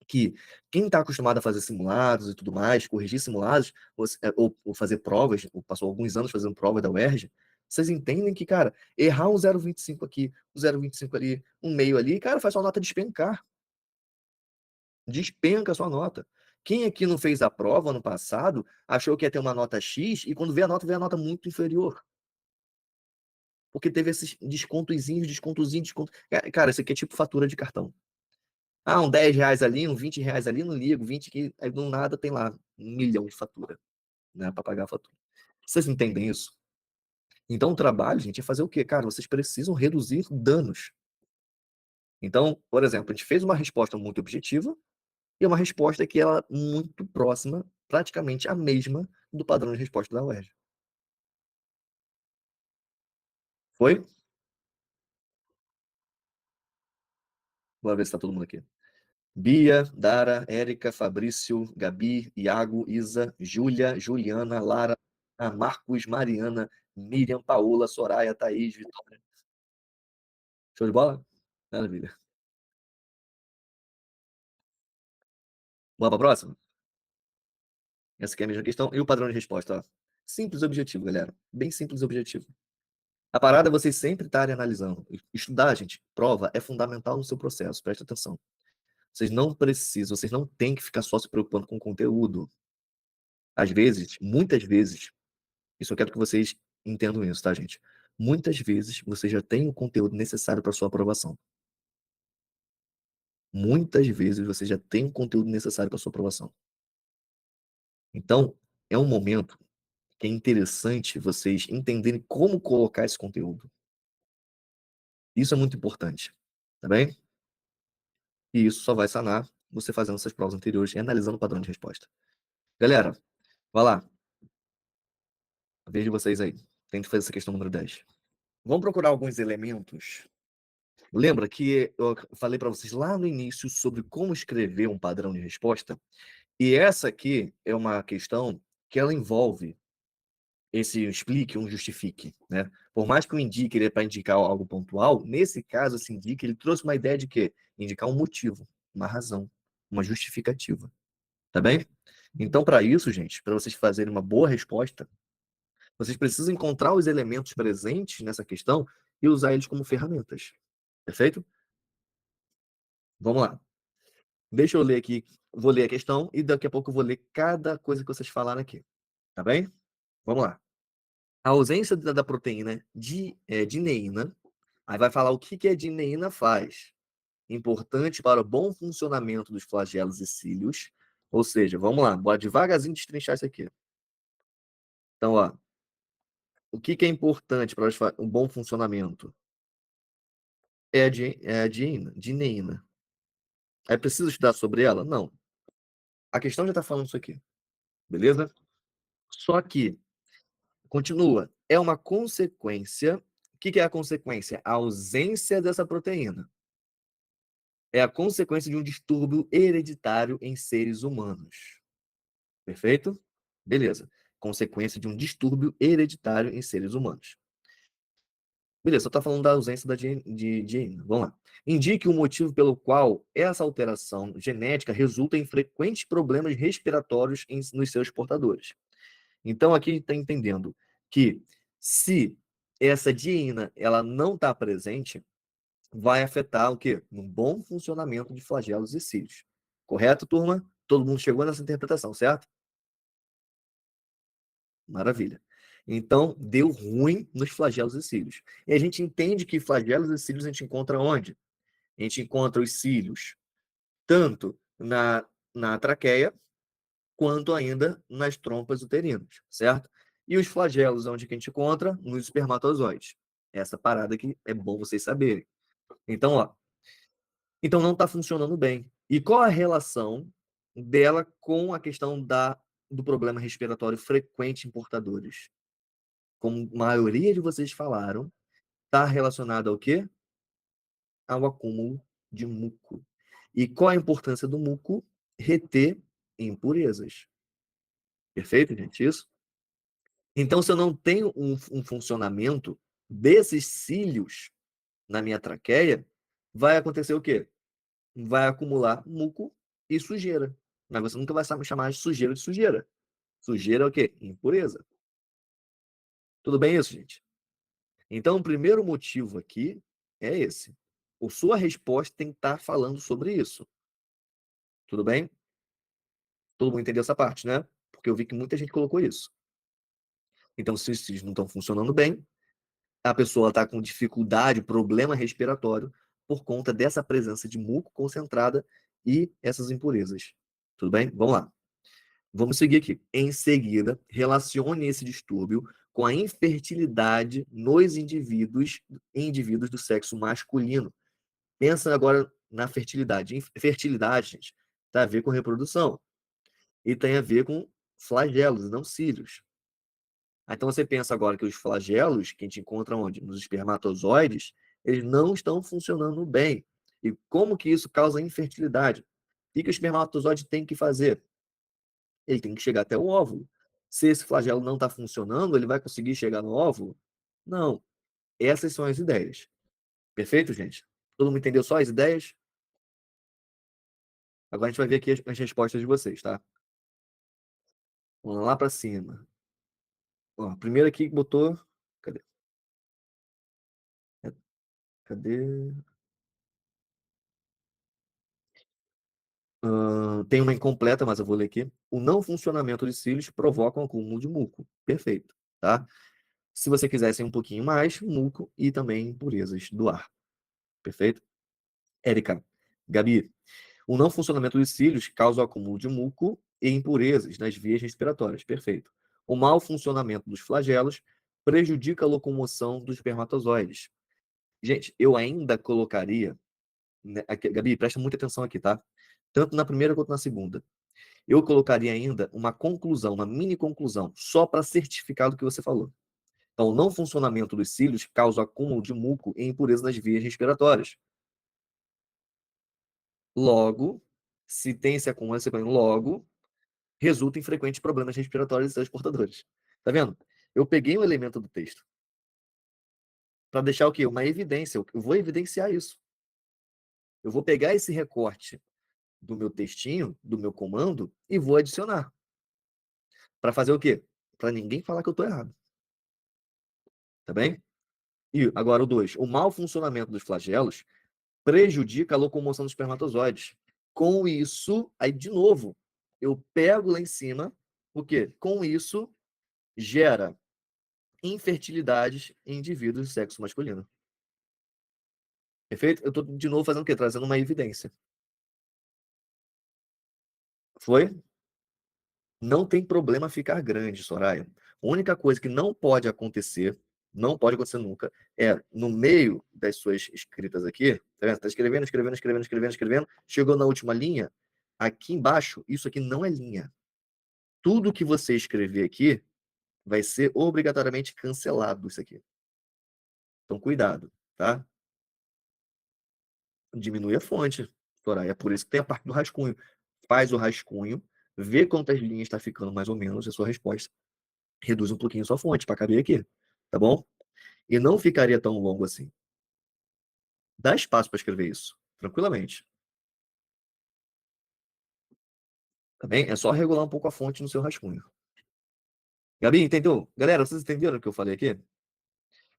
que quem está acostumado a fazer simulados e tudo mais, corrigir simulados, ou fazer provas, ou passou alguns anos fazendo prova da UERJ, vocês entendem que, cara, errar um 0,25 aqui, um 0,25 ali, um meio ali, cara, faz sua nota despencar. Despenca a sua nota. Quem aqui não fez a prova ano passado, achou que ia ter uma nota X, e quando vê a nota, vê a nota muito inferior. Porque teve esses descontozinhos, descontozinhos, desconto. Cara, isso aqui é tipo fatura de cartão. Ah, um 10 reais ali, um 20 reais ali, não ligo, 20 que aí do nada tem lá 1 milhão de fatura, né, para pagar a fatura. Vocês entendem isso? Então o trabalho, gente, é fazer o quê? Cara, vocês precisam reduzir danos. Então, por exemplo, a gente fez uma resposta muito objetiva e uma resposta que ela é muito próxima, praticamente a mesma do padrão de resposta da UERJ. Foi? Bora ver se tá todo mundo aqui. Bia, Dara, Érica, Fabrício, Gabi, Iago, Isa, Júlia, Juliana, Lara, Marcos, Mariana, Miriam, Paola, Soraya, Thaís, Vitória. Show de bola? Maravilha. Vamos para a próxima? Essa aqui é a mesma questão. E o padrão de resposta, ó. Simples e objetivo, galera. Bem simples e objetivo. A parada é vocês sempre estarem analisando. Estudar, gente, prova é fundamental no seu processo, presta atenção. Vocês não precisam, vocês não têm que ficar só se preocupando com o conteúdo. Às vezes, muitas vezes, isso eu quero que vocês entendam isso, tá, gente? Muitas vezes você já tem o conteúdo necessário para sua aprovação. Muitas vezes você já tem o conteúdo necessário para sua aprovação. Então, é um momento que é interessante vocês entenderem como colocar esse conteúdo. Isso é muito importante, tá bem? E isso só vai sanar você fazendo essas provas anteriores e analisando o padrão de resposta. Galera, vai lá. Vejo vocês aí. Tente fazer essa questão número 10. Vamos procurar alguns elementos. Lembra que eu falei para vocês lá no início sobre como escrever um padrão de resposta? E essa aqui é uma questão que ela envolve esse explique, um justifique, né? Por mais que o indique ele é para indicar algo pontual, nesse caso, esse indique ele trouxe uma ideia de quê? Indicar um motivo, uma razão, uma justificativa, tá bem? Então, para isso, gente, para vocês fazerem uma boa resposta, vocês precisam encontrar os elementos presentes nessa questão e usar eles como ferramentas, perfeito? Vamos lá. Deixa eu ler aqui, vou ler a questão e daqui a pouco eu vou ler cada coisa que vocês falaram aqui, tá bem? Vamos lá. A ausência da proteína dineína, aí vai falar o que a dineína faz. Importante para o bom funcionamento dos flagelos e cílios. Ou seja, vamos lá, bora devagarzinho destrinchar isso aqui. Então, ó, o que é importante para o bom funcionamento? É a dineína. É preciso estudar sobre ela? Não. A questão já está falando isso aqui, beleza? Só que, continua, é uma consequência. O que é a consequência? A ausência dessa proteína. É a consequência de um distúrbio hereditário em seres humanos. Perfeito? Beleza. Consequência de um distúrbio hereditário em seres humanos. Beleza, só está falando da ausência da diena. Vamos lá. Indique o motivo pelo qual essa alteração genética resulta em frequentes problemas respiratórios nos seus portadores. Então, aqui está entendendo que se essa diena ela não está presente, vai afetar o quê? Um bom funcionamento de flagelos e cílios. Correto, turma? Todo mundo chegou nessa interpretação, certo? Maravilha. Então, deu ruim nos flagelos e cílios. E a gente entende que flagelos e cílios a gente encontra onde? A gente encontra os cílios tanto na traqueia, quanto ainda nas trompas uterinas, certo? E os flagelos, onde que a gente encontra? Nos espermatozoides. Essa parada aqui é bom vocês saberem. Então, ó, então não está funcionando bem. E qual a relação dela com a questão do problema respiratório frequente em portadores? Como a maioria de vocês falaram, está relacionado ao quê? Ao acúmulo de muco. E qual a importância do muco? Reter impurezas. Perfeito, gente? Isso? Então, se eu não tenho um funcionamento desses cílios na minha traqueia, vai acontecer o quê? Vai acumular muco e sujeira. Mas você nunca vai chamar de sujeira de sujeira. Sujeira é o quê? Impureza. Tudo bem isso, gente? Então, o primeiro motivo aqui é esse. A sua resposta tem que estar falando sobre isso. Tudo bem? Todo mundo entendeu essa parte, né? Porque eu vi que muita gente colocou isso. Então, se os cílios não estão funcionando bem, a pessoa está com dificuldade, problema respiratório, por conta dessa presença de muco concentrada e essas impurezas. Tudo bem? Vamos lá. Vamos seguir aqui. Em seguida, relacione esse distúrbio com a infertilidade nos indivíduos do sexo masculino. Pensa agora na fertilidade. Fertilidade, gente, tem a ver com reprodução. E tem a ver com flagelos, não cílios. Então você pensa agora que os flagelos, que a gente encontra onde? Nos espermatozoides, eles não estão funcionando bem. E como que isso causa infertilidade? O que o espermatozoide tem que fazer? Ele tem que chegar até o óvulo. Se esse flagelo não está funcionando, ele vai conseguir chegar no óvulo? Não. Essas são as ideias. Perfeito, gente? Todo mundo entendeu só as ideias? Agora a gente vai ver aqui as respostas de vocês, tá? Vamos lá para cima. Ó, primeiro aqui que botou. Cadê? Cadê? Tem uma incompleta, mas eu vou ler aqui. O não funcionamento de cílios provoca um acúmulo de muco. Perfeito, tá? Se você quisesse um pouquinho mais, muco e também impurezas do ar. Perfeito? Érica, Gabi, o não funcionamento dos cílios causa o acúmulo de muco e impurezas nas vias respiratórias. Perfeito. O mau funcionamento dos flagelos prejudica a locomoção dos espermatozoides. Gente, eu ainda colocaria, né, Gabi, presta muita atenção aqui, tá? Tanto na primeira quanto na segunda. Eu colocaria ainda uma conclusão, uma mini conclusão, só para certificar do que você falou. Então, o não funcionamento dos cílios causa acúmulo de muco e impureza nas vias respiratórias. Logo, se tem esse acúmulo, logo, resulta em frequentes problemas respiratórios e transportadores. Tá vendo? Eu peguei um elemento do texto para deixar o quê? Uma evidência. Eu vou evidenciar isso. Eu vou pegar esse recorte do meu textinho, do meu comando, e vou adicionar. Para fazer o quê? Para ninguém falar que eu estou errado. Tá bem? E agora o 2. O mau funcionamento dos flagelos prejudica a locomoção dos espermatozoides. Com isso, aí de novo, eu pego lá em cima, o quê? Com isso, gera infertilidades em indivíduos de sexo masculino. Perfeito? Eu estou de novo fazendo o quê? Trazendo uma evidência. Foi? Não tem problema ficar grande, Soraya. A única coisa que não pode acontecer, não pode acontecer nunca, é no meio das suas escritas aqui, tá vendo? Tá escrevendo, escrevendo, escrevendo, escrevendo, escrevendo, chegou na última linha, aqui embaixo, isso aqui não é linha. Tudo que você escrever aqui vai ser obrigatoriamente cancelado, isso aqui. Então, cuidado, tá? Diminui a fonte, Soraya. É por isso que tem a parte do rascunho. Faz o rascunho, vê quantas linhas está ficando mais ou menos a sua resposta. Reduz um pouquinho a sua fonte para caber aqui, tá bom? E não ficaria tão longo assim. Dá espaço para escrever isso, tranquilamente. Tá bem? É só regular um pouco a fonte no seu rascunho. Gabi, entendeu? Galera, vocês entenderam o que eu falei aqui?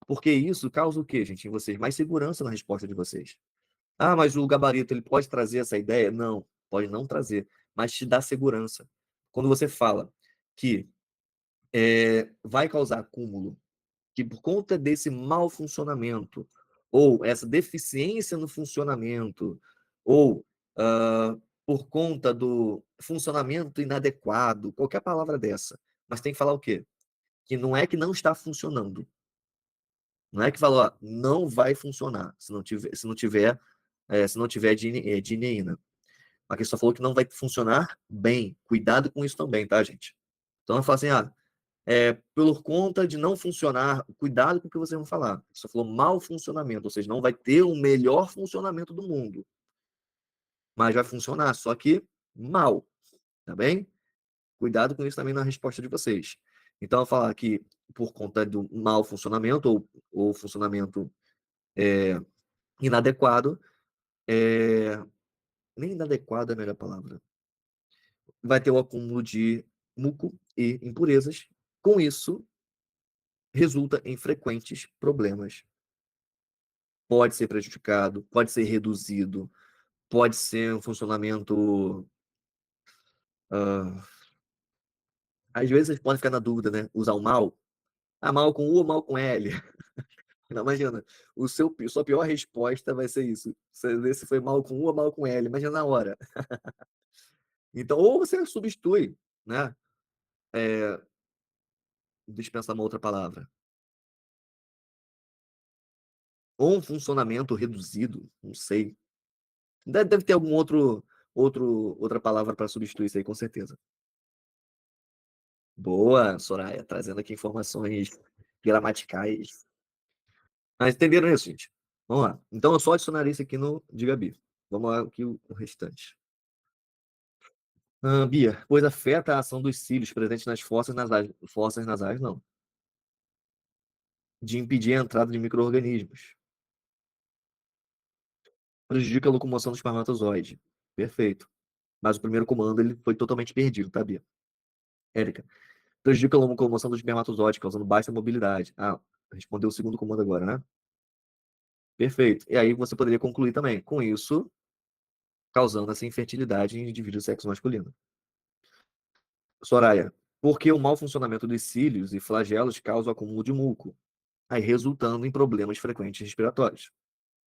Porque isso causa o quê, gente, em vocês? Mais segurança na resposta de vocês. Ah, mas o gabarito, ele pode trazer essa ideia? Não, pode não trazer, mas te dá segurança. Quando você fala que vai causar acúmulo, que por conta desse mau funcionamento, ou essa deficiência no funcionamento, ou por conta do funcionamento inadequado, qualquer palavra dessa, mas tem que falar o quê? Que não é que não está funcionando. Não é que falou, ó, não vai funcionar se não tiver dineína. A questão falou que não vai funcionar bem. Cuidado com isso também, tá, gente? Então, ela fala assim, por conta de não funcionar, cuidado com o que vocês vão falar. Você falou mau funcionamento, ou seja, não vai ter o melhor funcionamento do mundo, mas vai funcionar, só que mal, tá bem? Cuidado com isso também na resposta de vocês. Então, eu falar que por conta do mau funcionamento ou funcionamento inadequado, é, nem inadequado é a melhor palavra, vai ter o acúmulo de muco e impurezas. Com isso, resulta em frequentes problemas. Pode ser prejudicado, pode ser reduzido, pode ser um funcionamento. ah, Às vezes vocês podem ficar na dúvida, né? Usar o mal. Ah, mal com U ou mal com L? Não, imagina, sua pior resposta vai ser isso. Você vê se foi mal com U ou mal com L, imagina na hora. Então, ou você substitui, né? É, deixa eu pensar uma outra palavra. Ou um funcionamento reduzido, não sei. Deve ter algum outra palavra para substituir isso aí, com certeza. Boa, Soraya, trazendo aqui informações gramaticais. Mas entenderam isso, gente? Vamos lá. Então, eu só adicionaria isso aqui no de Gabi. Vamos lá, aqui o restante. Bia, pois afeta a ação dos cílios presentes nas fossas nasais, não. De impedir a entrada de micro-organismos. Prejudica a locomoção do espermatozoide. Perfeito. Mas o primeiro comando ele foi totalmente perdido, tá, Bia? Érica, prejudica a locomoção dos espermatozoides, causando baixa mobilidade. Ah, respondeu o segundo comando agora, né? Perfeito. E aí você poderia concluir também, com isso, causando essa infertilidade em indivíduos do sexo masculino. Soraya, porque o mau funcionamento dos cílios e flagelos causa o acúmulo de muco, aí resultando em problemas frequentes respiratórios.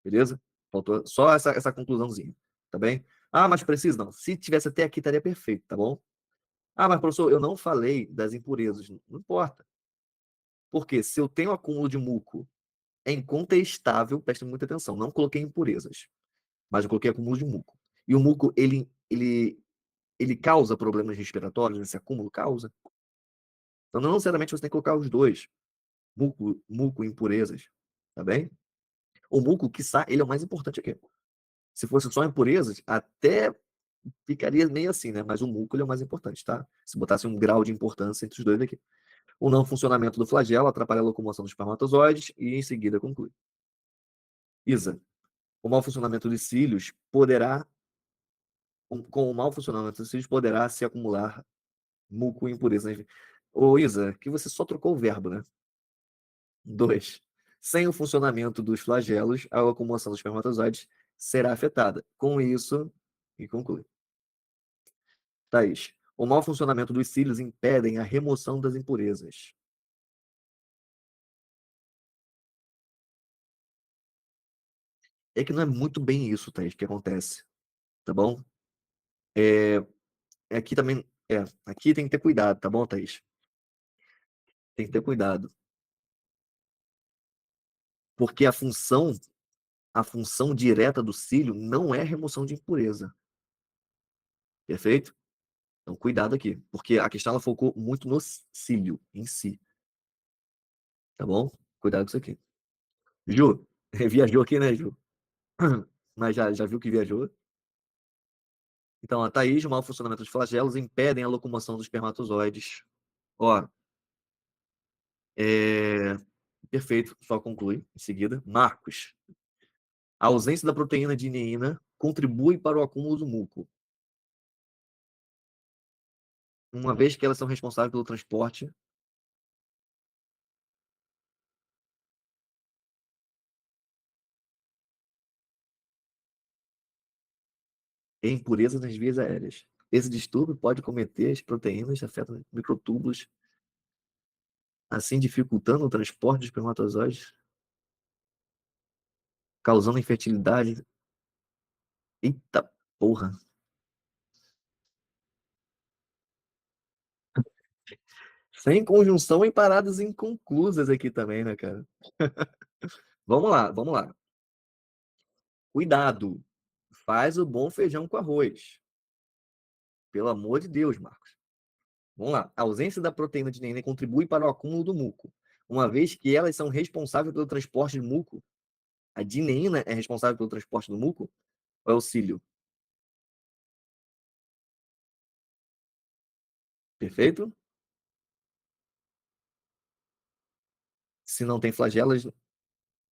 Beleza? Faltou só essa conclusãozinha, tá bem? Ah, mas precisa? Não. Se tivesse até aqui, estaria perfeito, tá bom? Ah, mas professor, eu não falei das impurezas. Não importa. Porque se eu tenho acúmulo de muco, é incontestável, preste muita atenção, não coloquei impurezas, mas eu coloquei acúmulo de muco. E o muco, ele causa problemas respiratórios, esse acúmulo causa. Então, não necessariamente você tem que colocar os dois, muco e impurezas, tá bem? O muco, quiçá, ele é o mais importante aqui. Se fosse só impurezas, até ficaria meio assim, né? Mas o muco ele é o mais importante, tá? Se botasse um grau de importância entre os dois aqui. O não funcionamento do flagelo atrapalha a locomoção dos espermatozoides e em seguida conclui. Isa, o mau funcionamento dos cílios poderá, com o mau funcionamento dos cílios, poderá se acumular muco e impureza. Ô, Isa, que você só trocou o verbo, né? Dois. Sem o funcionamento dos flagelos, a locomoção dos espermatozoides será afetada. Com isso, e conclui. Thaís, o mau funcionamento dos cílios impedem a remoção das impurezas. É que não é muito bem isso, Thaís, que acontece, tá bom? É, aqui também, aqui tem que ter cuidado, tá bom, Thaís? Tem que ter cuidado, porque a função direta do cílio não é remoção de impureza, perfeito? Então, cuidado aqui, porque a questão ela focou muito no cílio em si, tá bom? Cuidado com isso aqui. Ju, viajou aqui, né, Ju? Mas já viu que viajou? Então, a Thaís, o mau funcionamento dos flagelos impedem a locomoção dos espermatozoides. Ó, é... perfeito, só conclui em seguida. Marcos, a ausência da proteína de ineína contribui para o acúmulo do muco, uma vez que elas são responsáveis pelo transporte e impureza nas vias aéreas. Esse distúrbio pode cometer as proteínas, afetando microtúbulos, assim dificultando o transporte dos espermatozoides, causando infertilidade. Eita porra! Sem conjunção em paradas inconclusas aqui também, né, cara? Vamos lá, vamos lá. Cuidado. Faz o bom feijão com arroz. Pelo amor de Deus, Marcos. Vamos lá. A ausência da proteína de neném contribui para o acúmulo do muco, uma vez que elas são responsáveis pelo transporte de muco. A dineína é responsável pelo transporte do muco ou é o cílio? Perfeito? Se não tem flagelas.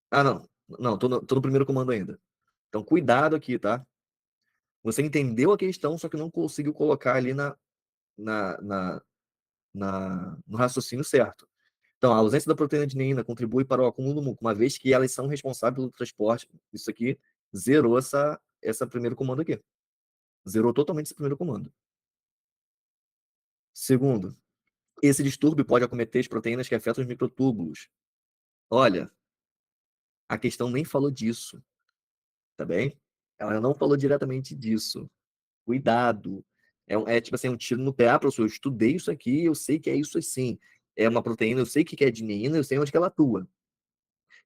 Ah, não. Não, tô no primeiro comando ainda. Então, cuidado aqui, tá? Você entendeu a questão, só que não conseguiu colocar ali na, na, no raciocínio certo. Então, a ausência da proteína de neína contribui para o acúmulo do muco, uma vez que elas são responsáveis pelo transporte. Isso aqui zerou essa primeiro comando aqui. Zerou totalmente esse primeiro comando. Segundo, esse distúrbio pode acometer as proteínas que afetam os microtúbulos. Olha, a questão nem falou disso, tá bem? Ela não falou diretamente disso. Cuidado. Tipo assim, um tiro no pé. Ah, professor, eu estudei isso aqui, eu sei que é isso assim. É uma proteína, eu sei que é dineína, eu sei onde que ela atua.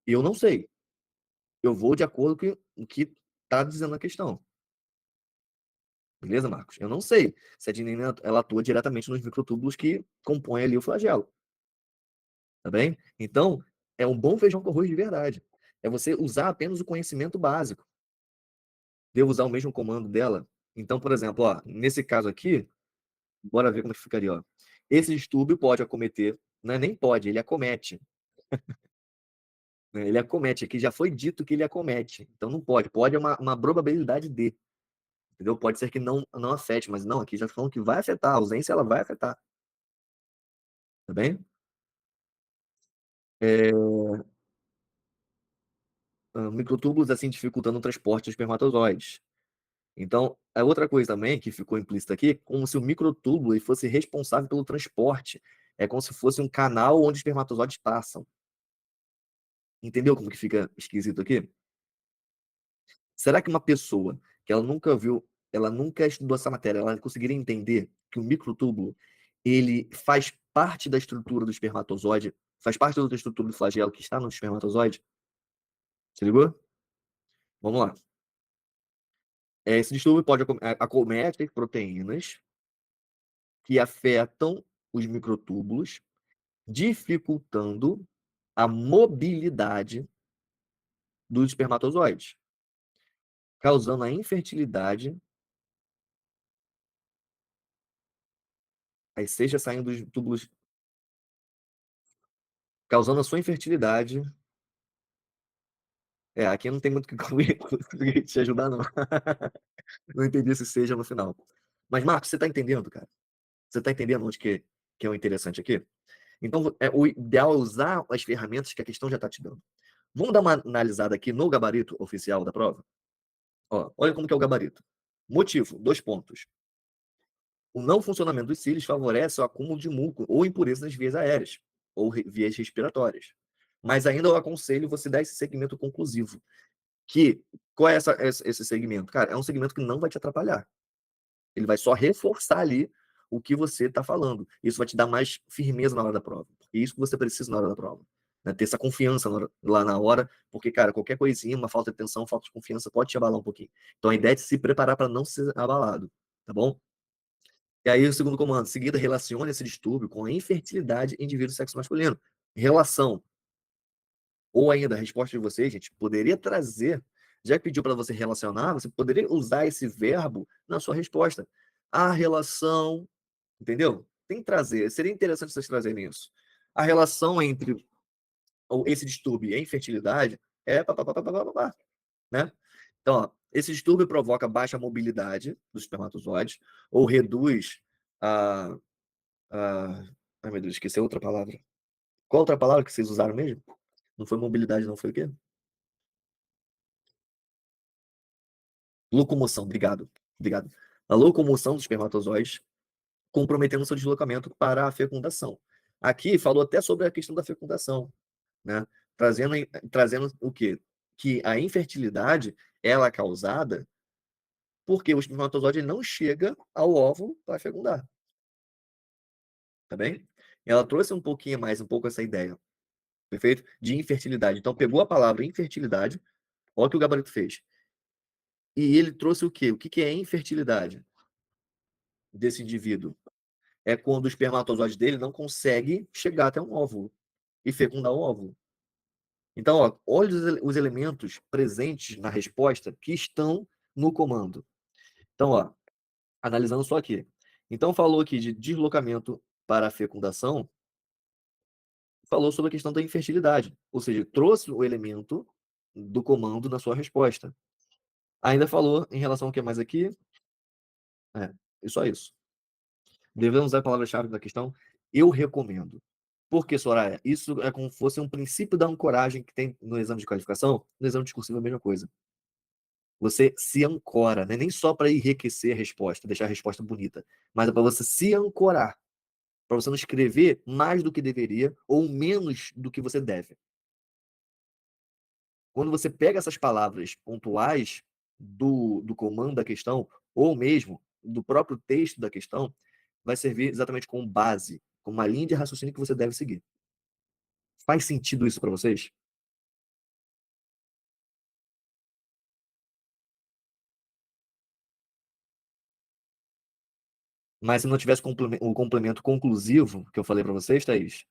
Eu não sei. Eu vou de acordo com o que está dizendo a questão. Beleza, Marcos? Eu não sei se a dineína ela atua diretamente nos microtúbulos que compõem ali o flagelo. Tá bem? Então, é um bom feijão com arroz de verdade. É você usar apenas o conhecimento básico. Devo usar o mesmo comando dela? Então, por exemplo, ó, nesse caso aqui, bora ver como que ficaria. Ó. Esse distúrbio pode acometer, não é nem pode, ele acomete. Né? Ele acomete, aqui já foi dito que ele acomete. Então não pode. Pode é uma probabilidade de. entendeu? Pode ser que não afete, mas não, aqui já falando que vai afetar, a ausência ela vai afetar, tá bem? É, microtúbulos, assim, dificultando o transporte dos espermatozoides. Então, a outra coisa também que ficou implícita aqui, como se o microtúbulo ele fosse responsável pelo transporte. É como se fosse um canal onde os espermatozoides passam. Entendeu como que fica esquisito aqui? Será que uma pessoa que ela nunca viu, ela nunca estudou essa matéria, ela conseguiria entender que o microtúbulo ele faz parte da estrutura do espermatozoide, faz parte da outra estrutura do flagelo que está no espermatozoide? Se ligou? Vamos lá. Esse distúrbio pode acometer proteínas que afetam os microtúbulos, dificultando a mobilidade dos espermatozoides, causando a infertilidade, aí seja saindo dos túbulos, causando a sua infertilidade. Aqui não tem muito o que conseguir te ajudar, não. Não entendi se seja no final. Mas, Marcos, você está entendendo, cara? Você está entendendo onde que é o interessante aqui? Então, o ideal é usar as ferramentas que a questão já está te dando. Vamos dar uma analisada aqui no gabarito oficial da prova? Ó, olha como que é o gabarito. Motivo, 2 pontos. O não funcionamento dos cílios favorece o acúmulo de muco ou impureza nas vias aéreas ou vias respiratórias. Mas ainda eu aconselho você dar esse segmento conclusivo. Que, qual é esse segmento? Cara, é um segmento que não vai te atrapalhar. Ele vai só reforçar ali o que você está falando. Isso vai te dar mais firmeza na hora da prova. E isso que você precisa na hora da prova. Né? Ter essa confiança lá na hora, porque, cara, qualquer coisinha, uma falta de atenção, falta de confiança pode te abalar um pouquinho. Então a ideia é de se preparar para não ser abalado, tá bom? E aí o segundo comando, seguida, relacione esse distúrbio com a infertilidade em indivíduo do sexo masculino. Relação. Ou ainda, a resposta de vocês, gente, poderia trazer, já que pediu para você relacionar, você poderia usar esse verbo na sua resposta. A relação, entendeu? Tem que trazer, seria interessante vocês trazerem isso. A relação entre esse distúrbio e a infertilidade é pá, pá, pá, pá, pá, pá, pá, né? Então, ó, esse distúrbio provoca baixa mobilidade dos espermatozoides ou reduz a, a... Ai, meu Deus, esqueci outra palavra. Qual outra palavra que vocês usaram mesmo? Não foi mobilidade, não foi o quê? Locomoção, obrigado. Obrigado. A locomoção dos espermatozoides, comprometendo seu deslocamento para a fecundação. Aqui falou até sobre a questão da fecundação, né? Trazendo, trazendo o quê? Que a infertilidade ela é causada porque o espermatozoide não chega ao óvulo para fecundar, tá bem? Ela trouxe um pouquinho mais, um pouco essa ideia, perfeito? De infertilidade. Então pegou a palavra infertilidade, olha o que o gabarito fez. E ele trouxe o quê? O que é infertilidade desse indivíduo? É quando o espermatozoide dele não consegue chegar até um óvulo e fecundar o óvulo. Então, ó, olha os elementos presentes na resposta que estão no comando. Então, ó, analisando só aqui. Então, falou aqui de deslocamento para a fecundação, falou sobre a questão da infertilidade, ou seja, trouxe o elemento do comando na sua resposta. Ainda falou em relação ao que mais aqui? E só isso. Devemos usar a palavra-chave da questão. Eu recomendo. Por que, Soraya? Isso é como se fosse um princípio da ancoragem que tem no exame de qualificação. No exame discursivo é a mesma coisa. Você se ancora, né? Nem só para enriquecer a resposta, deixar a resposta bonita, mas é para você se ancorar, para você não escrever mais do que deveria ou menos do que você deve. Quando você pega essas palavras pontuais do comando da questão, ou mesmo do próprio texto da questão, vai servir exatamente como base, como uma linha de raciocínio que você deve seguir. Faz sentido isso para vocês? Mas se não tivesse o complemento conclusivo que eu falei para vocês, Thaís,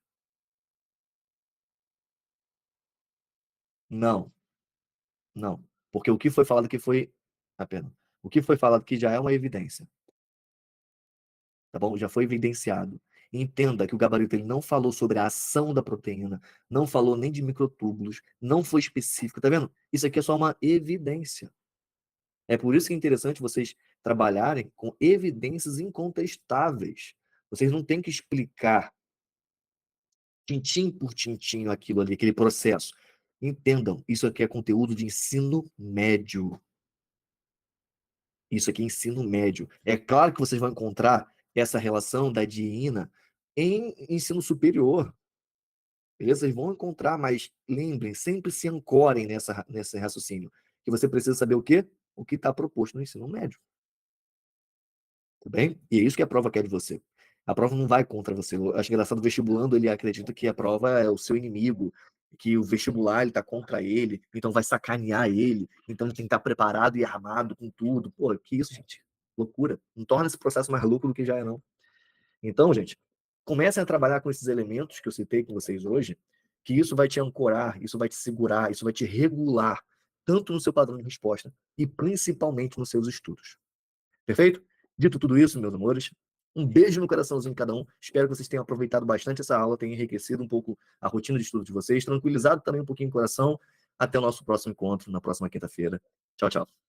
não, não. Porque o que foi falado aqui foi apenas. O que foi falado aqui já é uma evidência, tá bom? Já foi evidenciado. Entenda que o gabarito ele não falou sobre a ação da proteína, não falou nem de microtúbulos, não foi específico, tá vendo? Isso aqui é só uma evidência. É por isso que é interessante vocês trabalharem com evidências incontestáveis. Vocês não têm que explicar tintim por tintim aquilo ali, aquele processo. Entendam, isso aqui é conteúdo de ensino médio. Isso aqui é ensino médio. É claro que vocês vão encontrar essa relação da DINA em ensino superior. Beleza? Vocês vão encontrar, mas lembrem, sempre se ancorem nesse raciocínio. Que você precisa saber o quê? O que está proposto no ensino médio. Tudo bem? E é isso que a prova quer de você. A prova não vai contra você. Eu acho engraçado o vestibulando, ele acredita que a prova é o seu inimigo, que o vestibular ele tá contra ele, então vai sacanear ele, então ele tem que estar preparado e armado com tudo. Pô, que isso, gente? Loucura. Não torna esse processo mais louco do que já é, não. Então, gente, comecem a trabalhar com esses elementos que eu citei com vocês hoje, que isso vai te ancorar, isso vai te segurar, isso vai te regular, tanto no seu padrão de resposta e principalmente nos seus estudos. Perfeito? Dito tudo isso, meus amores, um beijo no coraçãozinho de cada um. Espero que vocês tenham aproveitado bastante essa aula, tenha enriquecido um pouco a rotina de estudo de vocês, tranquilizado também um pouquinho o coração. Até o nosso próximo encontro, na próxima quinta-feira. Tchau, tchau.